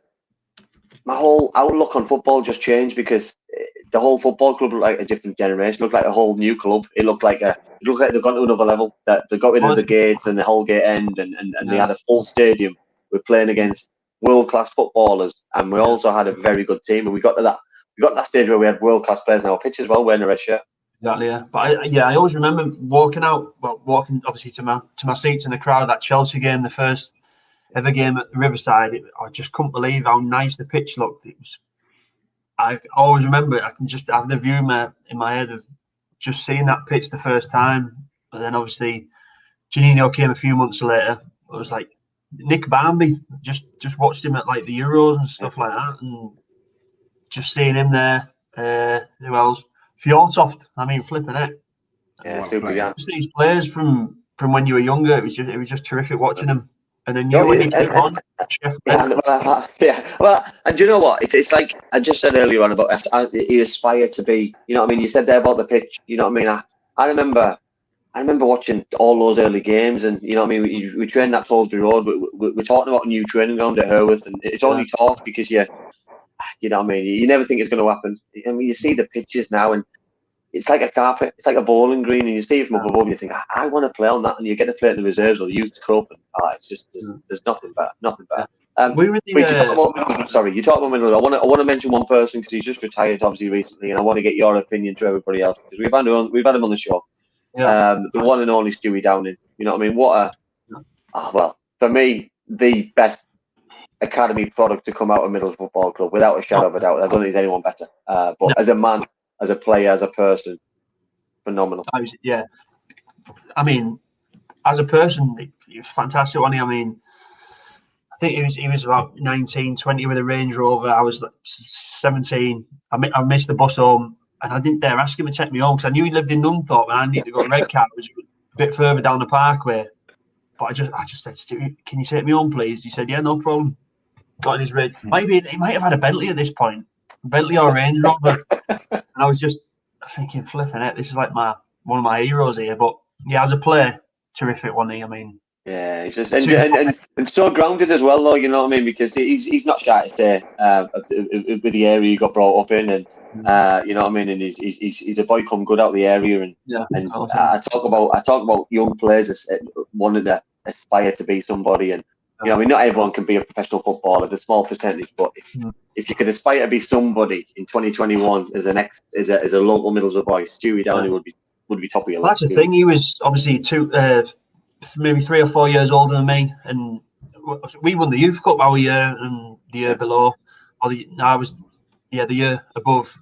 my whole outlook on football just changed because the whole football club looked like a different generation. It looked like a whole new club. It looked like they've gone to another level. That they got rid of the gates and the whole gate end, and they had a full stadium. We're playing against world-class footballers, and we also had a very good team. And we got to that stage where we had world-class players in our pitch as well, wearing a red shirt. Exactly, yeah. But I always remember walking obviously to my seats in the crowd at that Chelsea game, the first ever game at the Riverside. I just couldn't believe how nice the pitch looked. I always remember. I can just have the view in my head of just seeing that pitch the first time. And then obviously Janino came a few months later. It was like Nick Barmby. Just watched him at like the Euros and stuff like that, and just seeing him there. Who else? Fjortoft. I mean, flipping it. Yeah, super young. Just these players from when you were younger. It was just terrific watching them. And then when you came on, well, and do you know what? It's like I just said earlier on about you aspire to be. You know what I mean? You said there about the pitch. You know what I mean? I remember watching all those early games, and you know what I mean. We trained at Tollsby Road. We're talking about a new training ground at Herworth, and it's only talk because you know what I mean. You never think it's going to happen. I mean, you see the pitches now, and it's like a carpet. It's like a bowling green, and you see it from up above, and you think, I want to play on that, and you get to play in the reserves or the youth cup, and it's just there's nothing better. You talk about Middlesbrough. I want to mention one person because he's just retired, obviously recently, and I want to get your opinion to everybody else because we've had him on the show. Yeah. The one and only Stewie Downing. You know what I mean? Well, for me, the best academy product to come out of Middlesbrough Football Club, without a shadow of a doubt. I don't think there's anyone better. But as a man, as a player, as a person, phenomenal. Yeah. I mean, as a person, he was fantastic, wasn't he? I mean, I think he was about 19, 20 with a Range Rover. I was like 17. I missed the bus home, and I didn't dare ask him to take me home because I knew he lived in Nunthorpe, and I needed to go to Redcar, which was a bit further down the parkway. But I just said, Stu, can you take me home, please? He said, yeah, no problem. Got in his Range. Maybe he might have had a Bentley at this point. Bentley or Range Rover. And I was just thinking, flipping it. This is like one of my heroes here. But yeah, as a player, terrific, wasn't he? I mean, yeah, he's just and so grounded as well, though. You know what I mean? Because he's not shy to say with the area he got brought up in, and you know what I mean. And he's a boy come good out of the area, and I talk about young players as wanting to aspire to be somebody, and you know, I mean, not everyone can be a professional footballer. There's a small percentage, but if you could aspire to be somebody in 2021 as a local Middlesbrough boy, Stewie Downing would be top of your list. That's the thing. He was obviously maybe 3 or 4 years older than me, and we won the Youth Cup our year and the year below. The year above.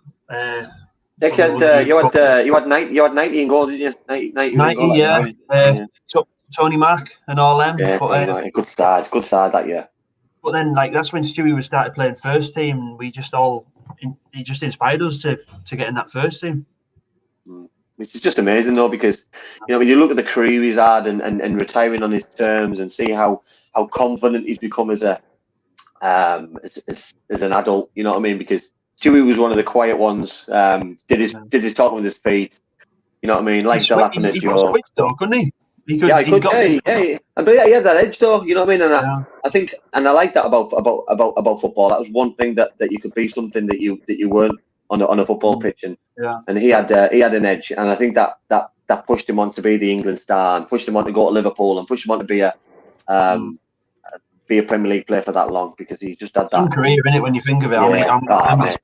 You had 90 in goal, didn't you? 90, yeah. Tony Mack and all them. Yeah, but, good start that year. But then, like, that's when Stewie started playing first team, and he just inspired us to get in that first team. Which is just amazing, though, because you know when you look at the career he's had and retiring on his terms, and see how confident he's become as an adult. You know what I mean? Because Stewie was one of the quiet ones. Did his talking with his feet. You know what I mean? Like the laughing at Joe. Though, couldn't he? He could. Yeah, I he could. got- But yeah, he had that edge, though. You know what I mean? And Yeah. I think, and I like that about football. That was one thing that you could be something that you weren't on a football pitch, and he had an edge, and I think that pushed him on to be the England star, and pushed him on to go to Liverpool, and pushed him on to be a Premier League player for that long, because he just had that. Some career in it when you think of it. Yeah.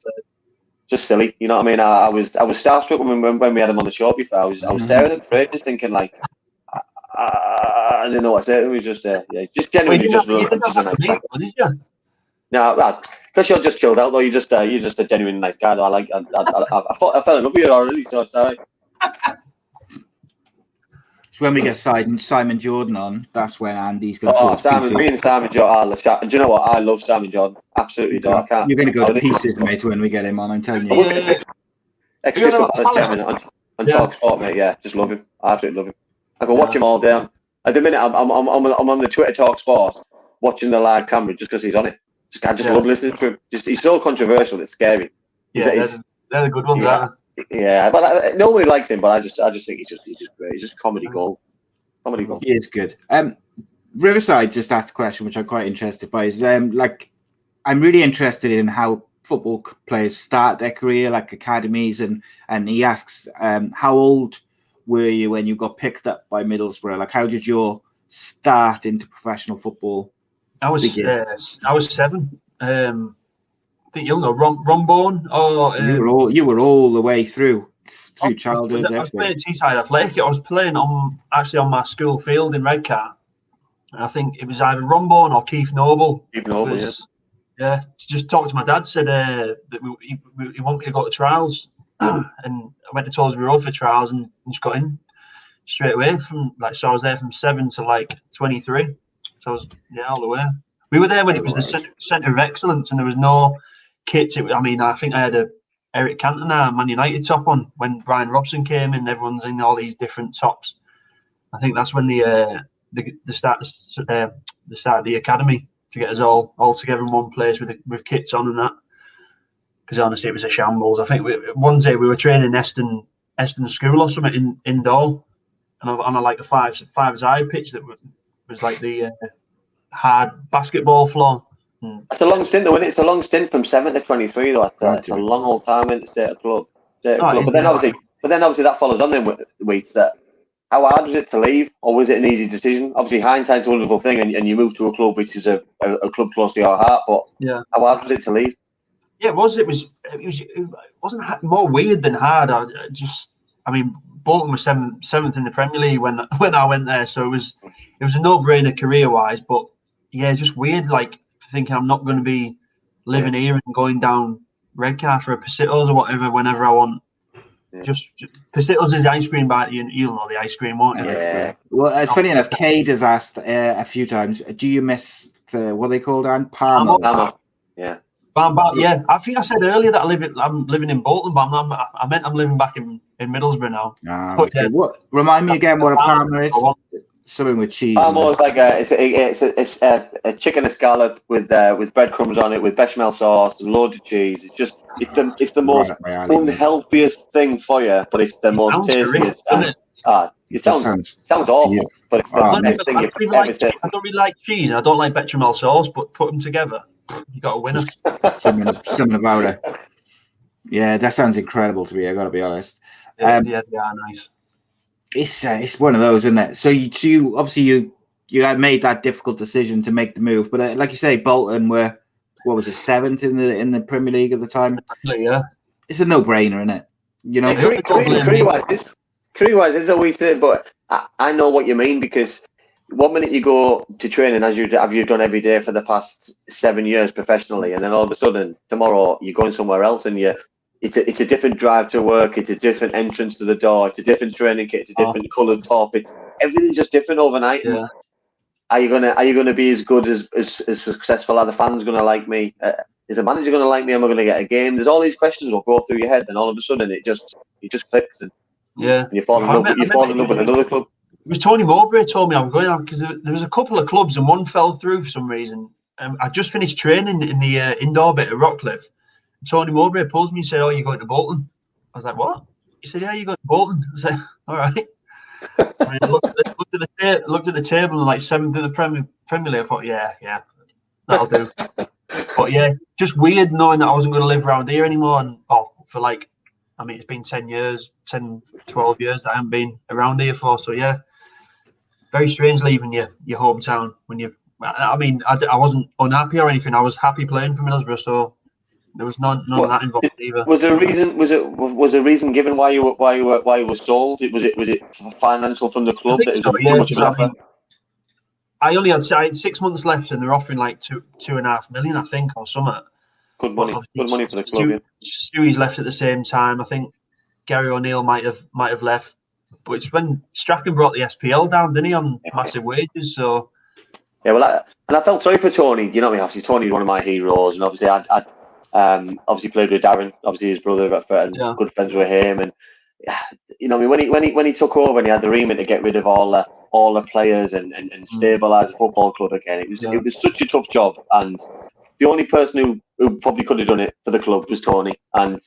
Just silly, you know what I mean? I was starstruck when we had him on the show before. I was staring at him, just thinking like, I didn't know what to say. It was just genuinely just a nice guy. Did you? No, because you're just chilled out though. You're just a genuine nice guy. Though. I fell in love with you already, so it's alright. So when we get Simon Jordan on, that's when Andy's going to. Me and Simon Jordan. Do you know what? I love Simon Jordan. Absolutely, do. I can't. You're going to go to pieces, mate, when we get him on. I'm telling you. Ex Bolton Wanderers on Talk Sport, mate. Yeah, just love him. I absolutely love him. I can watch him all day. At the minute, I'm on the Twitter Talk Sport watching the live camera just because he's on it. I just love listening to him. He's so controversial. It's scary. Yeah, they're the good ones. Yeah, but nobody likes him. But I just think he's just great. He's just comedy gold. Comedy gold. He is good. Riverside just asked a question which I'm quite interested by. Is I'm really interested in how football players start their career, like academies, and he asks, how old were you when you got picked up by Middlesbrough? Like, how did your start into professional football begin? I was 7. I think you'll know Romborn, or you were all the way through childhood. I was playing at Teesside Athletic. I was playing on my school field in Redcar, and I think it was either Romborn or Keith Noble. Yes. Yeah, just talked to my dad. Said that he wanted me to go to trials, and I went to Tollesby Road for trials and just got in straight away. So I was there from 7 to 23. So I was all the way. We were there when it was the centre of excellence, and there was no kits. I think I had a Eric Cantona Man United top on when Brian Robson came in. Everyone's in all these different tops. I think that's when the start of the academy to get us all together in one place with kits on and that. Because honestly, it was a shambles. I think one day we were training Eston School or something indoor, and on a five-side pitch that was like the hard basketball floor. It's a long stint, though, isn't it? It's a long stint from 7 to 23, though. It's a long old time in the state of club. But then obviously that follows on then with that. How hard was it to leave, or was it an easy decision? Obviously, hindsight's a wonderful thing, and you move to a club which is a club close to your heart. But how hard was it to leave? Yeah, it was. It wasn't more weird than hard. Bolton was seventh in the Premier League when I went there, so it was a no-brainer career-wise. But yeah, just weird, thinking I'm not going to be living here and going down Redcar for a Pasitos or whatever whenever I want. Yeah. Just Pasitos is ice cream bar. You'll know the ice cream, won't you? Yeah. Well, funny enough, Cade has asked a few times, do you miss what are they called, Anne? Palmer. Yeah. Yeah, I think I said earlier that I'm living in Bolton, but I meant I'm living back in Middlesbrough now. Okay. What? Remind me again what a Palmer is. Something with cheese. Almost like it's a chicken escallop with breadcrumbs on it, with bechamel sauce and loads of cheese. It's the most unhealthiest thing for you, but it's the most tastiest. It sounds awful, but it's the best thing you've ever tasted. I don't really like cheese, and I don't like bechamel sauce, but put them together, you got a winner. Something about it. Yeah, that sounds incredible to me. I got to be honest. Yeah, they are nice. It's one of those, isn't it? So you obviously you had made that difficult decision to make the move, but like you say, Bolton were 7th in the Premier League at the time. Yeah, it's a no-brainer, isn't it? You know, career-wise, is always it, but I know what you mean, because one minute you go to training as you've done every day for the past 7 years professionally, and then all of a sudden tomorrow you're going somewhere else and it's a different drive to work, it's a different entrance to the door, it's a different training kit, it's a different coloured top, everything's just different overnight. Yeah. Are you gonna be as good as successful? Are the fans gonna like me? Is the manager gonna like me? Am I gonna get a game? There's all these questions will go through your head, and all of a sudden it just clicks, and you fall in love with another club. It was Tony Mowbray told me I was going out because there was a couple of clubs and one fell through for some reason. I just finished training in the indoor bit at Rockcliffe. Tony Mowbray pulls me and said, "Oh, you're going to Bolton?" I was like, "What?" He said, "Yeah, you're going to Bolton." I was like, "All right." I mean, I looked at the table and like 7th in the Premier League. I thought, yeah, that'll do. But yeah, just weird knowing that I wasn't going to live around here anymore. And for like, I mean, it's been 10, 12 years that I haven't been around here for. So yeah, very strange leaving your hometown when you. I mean, I wasn't unhappy or anything. I was happy playing for Middlesbrough, so there was none of that involved either. Was there a reason? Was a reason given why you were sold? Was it financial from the club? I think so, yeah. I only had 6 months left, and they're offering like 2.5 million, I think, or something. Good money for the club. Stewie's left at the same time. I think Gary O'Neill might have left, but it's when Strachan brought the SPL down, didn't he, on massive wages? So yeah, well, I felt sorry for Tony. You know, obviously Tony's one of my heroes, and obviously I'd obviously played with Darren, obviously his brother, and good friends with him, and you know, I mean, when he took over and he had the remit to get rid of all the players and stabilise the football club again, it was such a tough job, and the only person who probably could have done it for the club was Tony, and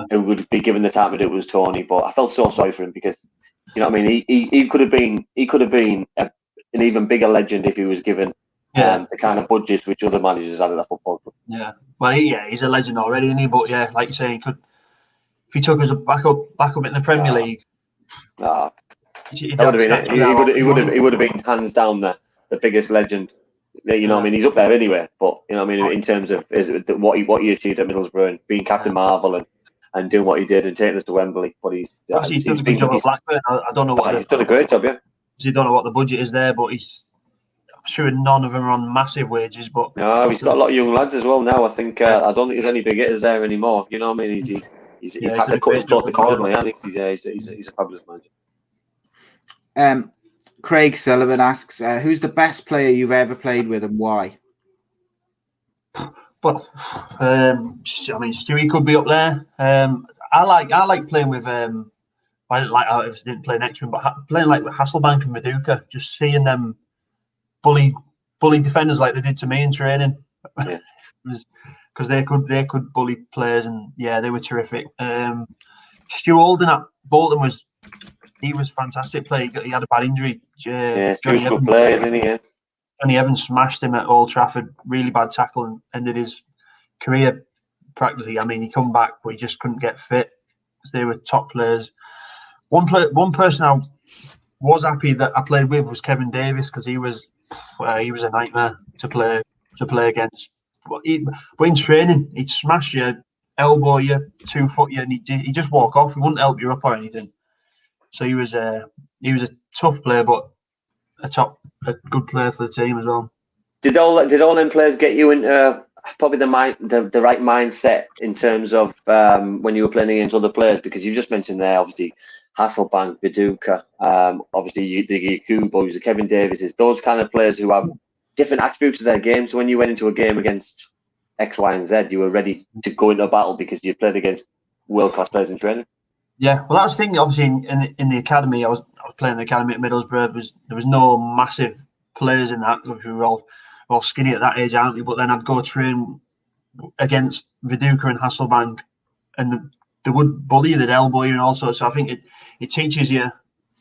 who would be given the time to do it was Tony. But I felt so sorry for him because, you know what I mean, he could have been an even bigger legend if he was given the kind of budgets which other managers had at the football club. Yeah, well, he's a legend already, isn't he? But yeah, like you say, he could, if he took us back up in the Premier League. That would have been it. He would have been hands down the biggest legend. You know, what I mean, he's up there anyway. But you know, what I mean, in terms of what he achieved at Middlesbrough and being Captain Marvel and doing what he did and taking us to Wembley. But he's done a good job at Blackburn. I don't know what he's done a great job. Yeah, he don't know what the budget is there, but I'm sure none of them are on massive wages. But no, he's got a lot of young lads as well now. I think I don't think there's any big hitters there anymore. You know, what I mean, he's had to cut his cloth accordingly. I think he's a fabulous manager. Craig Sullivan asks, who's the best player you've ever played with and why? Well, I mean, Stewie could be up there. I like playing with. I didn't play next to him, but playing like with Hasselbank and Viduka, just seeing them bully defenders like they did to me in training, because they could bully players, and yeah, they were terrific. Stu Holden at Bolton was fantastic play. He had a bad injury. Stu's good player, didn't he? Johnny Evans smashed him at Old Trafford, really bad tackle, and ended his career practically. I mean, he come back, but he just couldn't get fit because they were top players. One person I was happy that I played with was Kevin Davis, because he was a nightmare to play against. But in training, he'd smash you, elbow you, 2-foot you, and he just walk off. He wouldn't help you up or anything. So he was a tough player, but a good player for the team as well. Did all them players get you into probably the right mindset in terms of when you were playing against other players? Because you just mentioned there, obviously, Hasselbank, Viduka, obviously the Yakubo's, the Kevin Davises, those kind of players who have different attributes of their game. So when you went into a game against X, Y, and Z, you were ready to go into a battle because you played against world-class players in training. Yeah, well, that was the thing. Obviously, in the academy, I was playing in the academy at Middlesbrough. There was no massive players in that. We were all skinny at that age, aren't we? But then I'd go train against Viduka and Hasselbank, and they would bully you, they'd elbow you, and all sorts. So I think it teaches you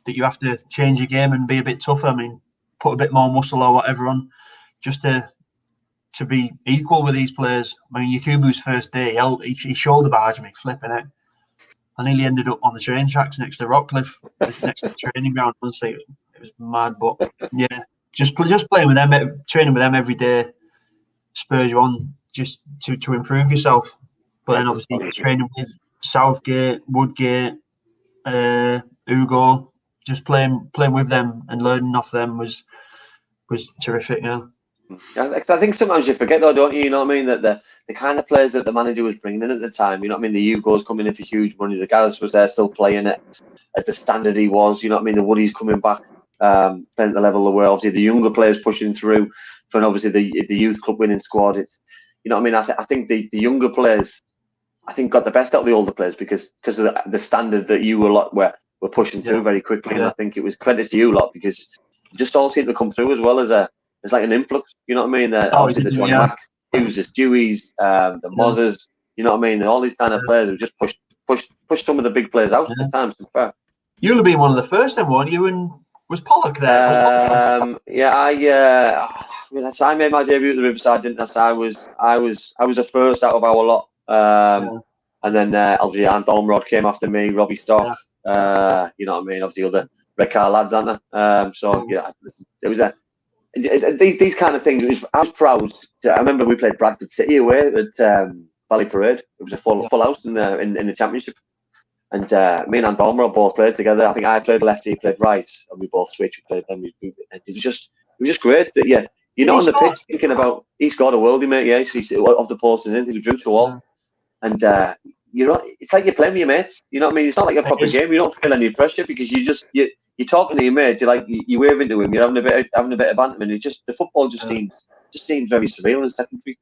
that you have to change your game and be a bit tougher. I mean, put a bit more muscle or whatever on, just to be equal with these players. I mean, Yakubu's first day, he shoulder barged me, flipping it. I nearly ended up on the train tracks next to Rockcliffe, next to the training ground. Honestly, it was mad. But yeah, just playing with them, training with them every day, spurs you on just to improve yourself. But then obviously training with Southgate, Woodgate, Ugo, just playing with them and learning off them was terrific. Yeah. I think sometimes you forget though, don't you? You know what I mean? That the kind of players that the manager was bringing in at the time, you know what I mean? The Hugo's coming in for huge money. The Gareth was there still playing it at the standard he was. You know what I mean? The Woody's coming back, playing at the level they were. Obviously, the younger players pushing through for obviously the youth club winning squad. It's, you know what I mean? I think the younger players, I think, got the best out of the older players because of the standard that you were pushing through very quickly. And I think it was credit to you lot because you just all seemed to come through as well as it's like an influx, you know what I mean? Obviously the Johnny Max, the Stewies, the Mozzers, you know what I mean? All these kind of players who just pushed some of the big players out at the time, to be fair. You'll have been one of the first then, weren't you? And was Pollock there? I made my debut at the Riverside, didn't I? So I was the first out of our lot. And then obviously Ant Olmrod came after me, Robbie Stock. You know what I mean? Obviously other Red Car lads, aren't there? It was these kind of things. I was proud. I remember we played Bradford City away at Valley Parade. It was a full house in the championship. And me and Ant Olmrod both played together. I think I played left, he played right, and we both switched. We played. It was just great that you're not on the pitch thinking about he scored a worldie, mate. Yeah, he's off the post and anything, he drew to a wall. And it's like you're playing with your mates. You know what I mean? It's not like a proper game. You don't feel any pressure because you're talking to your mate. You wave into him. You're having a bit of banter, and the football just seems very surreal and secondary.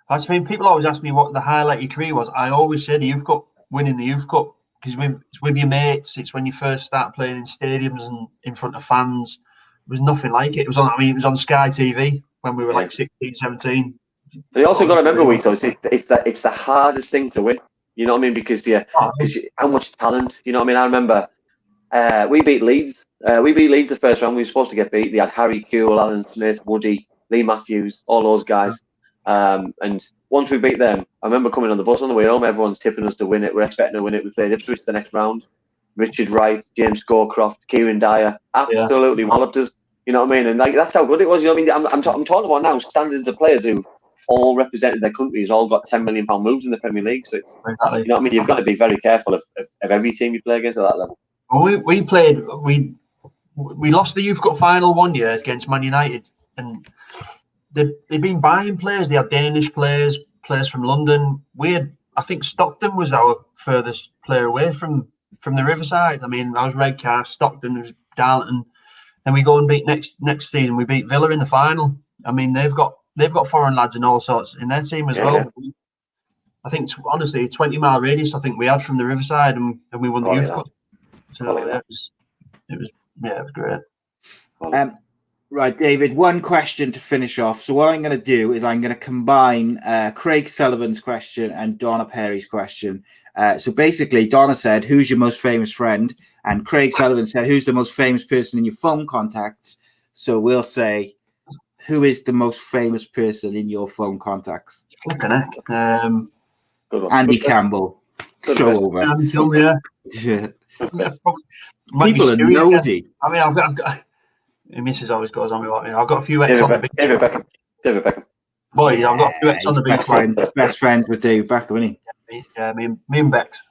I mean, people always ask me what the highlight of your career was. I always say the Youth Cup, winning the Youth Cup, because it's with your mates. It's when you first start playing in stadiums and in front of fans. There was nothing like it. It was on Sky TV when we were like 16, 17. But you also got to remember, it's the hardest thing to win. You know what I mean? Because how much talent. You know what I mean? I remember we beat Leeds. We beat Leeds the first round. We were supposed to get beat. They had Harry Kewell, Alan Smith, Woody, Lee Matthews, all those guys. And once we beat them, I remember coming on the bus on the way home. Everyone's tipping us to win it. We're expecting to win it. We played Ipswich the next round. Richard Wright, James Scowcroft, Kieran Dyer, absolutely walloped us. You know what I mean? And that's how good it was. You know what I mean? I'm talking about now standards of players who all represented their countries, all got £10 million moves in the Premier League. So it's you know what I mean. You've got to be very careful of every team you play against at that level. Well, we lost the Youth Cup final one year against Man United, and they've been buying players. They had Danish players from London. I think Stockton was our furthest player away from the Riverside. I mean, I was Redcar, Stockton was Darlington, and we go and beat next season. We beat Villa in the final. I mean, they've got foreign lads and all sorts in their team as well. I think honestly, a 20-mile radius. I think we had from the Riverside, and we won the Youth Cup. So it was great. Right, David, one question to finish off. So what I'm going to do is I'm going to combine Craig Sullivan's question and Donna Perry's question. So basically, Donna said, who's your most famous friend? And Craig Sullivan said, who's the most famous person in your phone contacts? So we'll say, who is the most famous person in your phone contacts? Andy Campbell. Show over. People are nosy. I mean, I've got... My missus always goes on me like me. I've got a few ex on the beach. David Beckham. Boy, I've got a few ex on the beach. Best friends with David Beckham, isn't he? Yeah, me and Bex.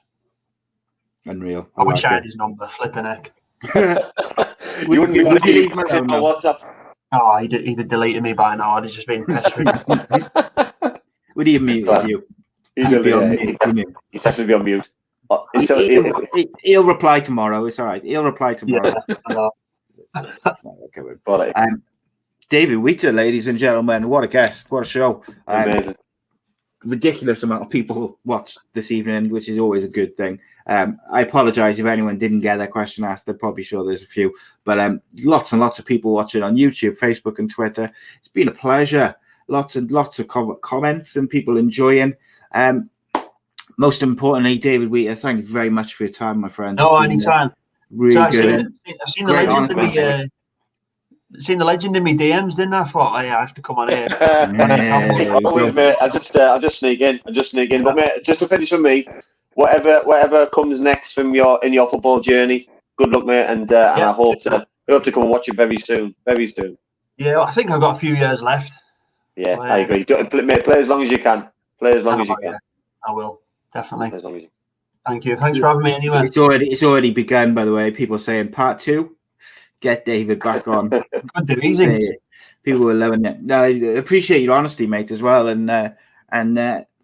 Unreal. I wish I had his number. Flipping heck. You wouldn't leave my WhatsApp. Oh, he'd have deleted me by now. I'd have just been pestering. Would he have muted you? He'd be on mute. He'd definitely be on mute. He'll reply tomorrow. It's all right. He'll reply tomorrow. Yeah, that's not okay. David Wheater, ladies and gentlemen, what a guest, what a show. Amazing. Ridiculous amount of people watched this evening, which is always a good thing. I apologize if anyone didn't get their question asked. I'm probably sure there's a few, but lots and lots of people watching on YouTube, Facebook and Twitter. It's been a pleasure. Lots and lots of comments and people enjoying. Most importantly, David Wheater, thank you very much for your time, my friend. No, anytime. Really good. I've seen the legend in me. Seen the legend in me DMs, didn't I? Thought I have to come on here. Always, mate. I just sneak in. But mate, just to finish with me, whatever comes next from your football journey, good luck, mate. And I hope to come and watch you very soon. Very soon. Yeah, I think I've got a few years left. Yeah, I agree. Mate, play as long as you can. Yeah, I will definitely. Play as long as you can. Thank you. Thanks for having me anyway. It's already begun, by the way. People are saying part 2. Get David back on. Good do, easy. People are loving it. No, I appreciate your honesty, mate, as well. And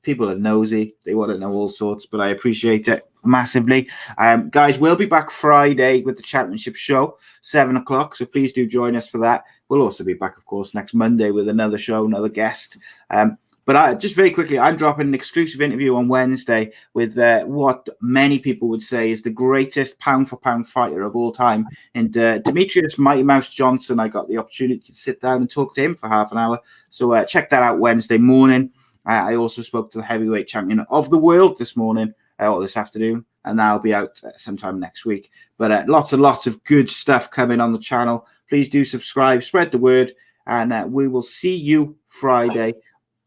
people are nosy. They want to know all sorts, but I appreciate it massively. Guys, we'll be back Friday with the championship show, 7:00. So please do join us for that. We'll also be back, of course, next Monday with another show, another guest. But just very quickly, I'm dropping an exclusive interview on Wednesday with what many people would say is the greatest pound-for-pound fighter of all time. And Demetrius Mighty Mouse Johnson, I got the opportunity to sit down and talk to him for half an hour. So check that out Wednesday morning. I also spoke to the heavyweight champion of the world this morning, or this afternoon, and that'll be out sometime next week. But lots and lots of good stuff coming on the channel. Please do subscribe, spread the word, and we will see you Friday.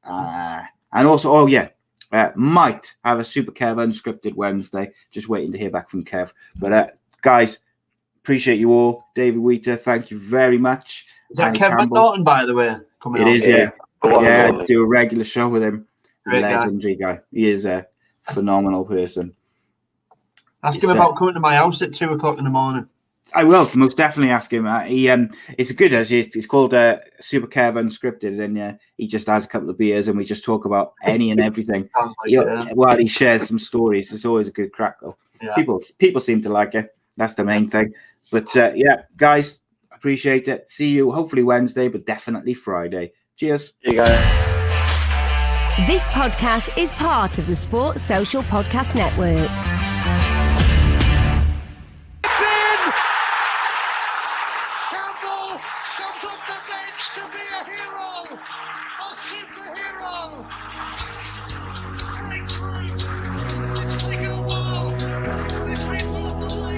And also, might have a Super Kev unscripted Wednesday. Just waiting to hear back from Kev. But guys, appreciate you all. David Wheater, thank you very much. Is that Andy Kevin Campbell. Norton, by the way? Coming It on? is, yeah. Yeah. Do a regular show with him. Great guy. Legendary guy. He is a phenomenal person. Ask him about coming to my house at 2:00 in the morning. I will most definitely ask him. It's good as it's called Super Kev Unscripted, and he just has a couple of beers and we just talk about any and everything. Sounds like While he shares some stories, it's always a good crack though. Yeah. People seem to like it. That's the main thing. But guys, appreciate it. See you hopefully Wednesday, but definitely Friday. Cheers. You guys. This podcast is part of the Sports Social Podcast Network. It's in! Campbell comes off the bench to be a hero, a superhero. Breakthrough. It's taken a while. It's been walked away.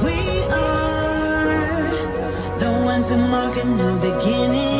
We are the ones who mark a new beginning.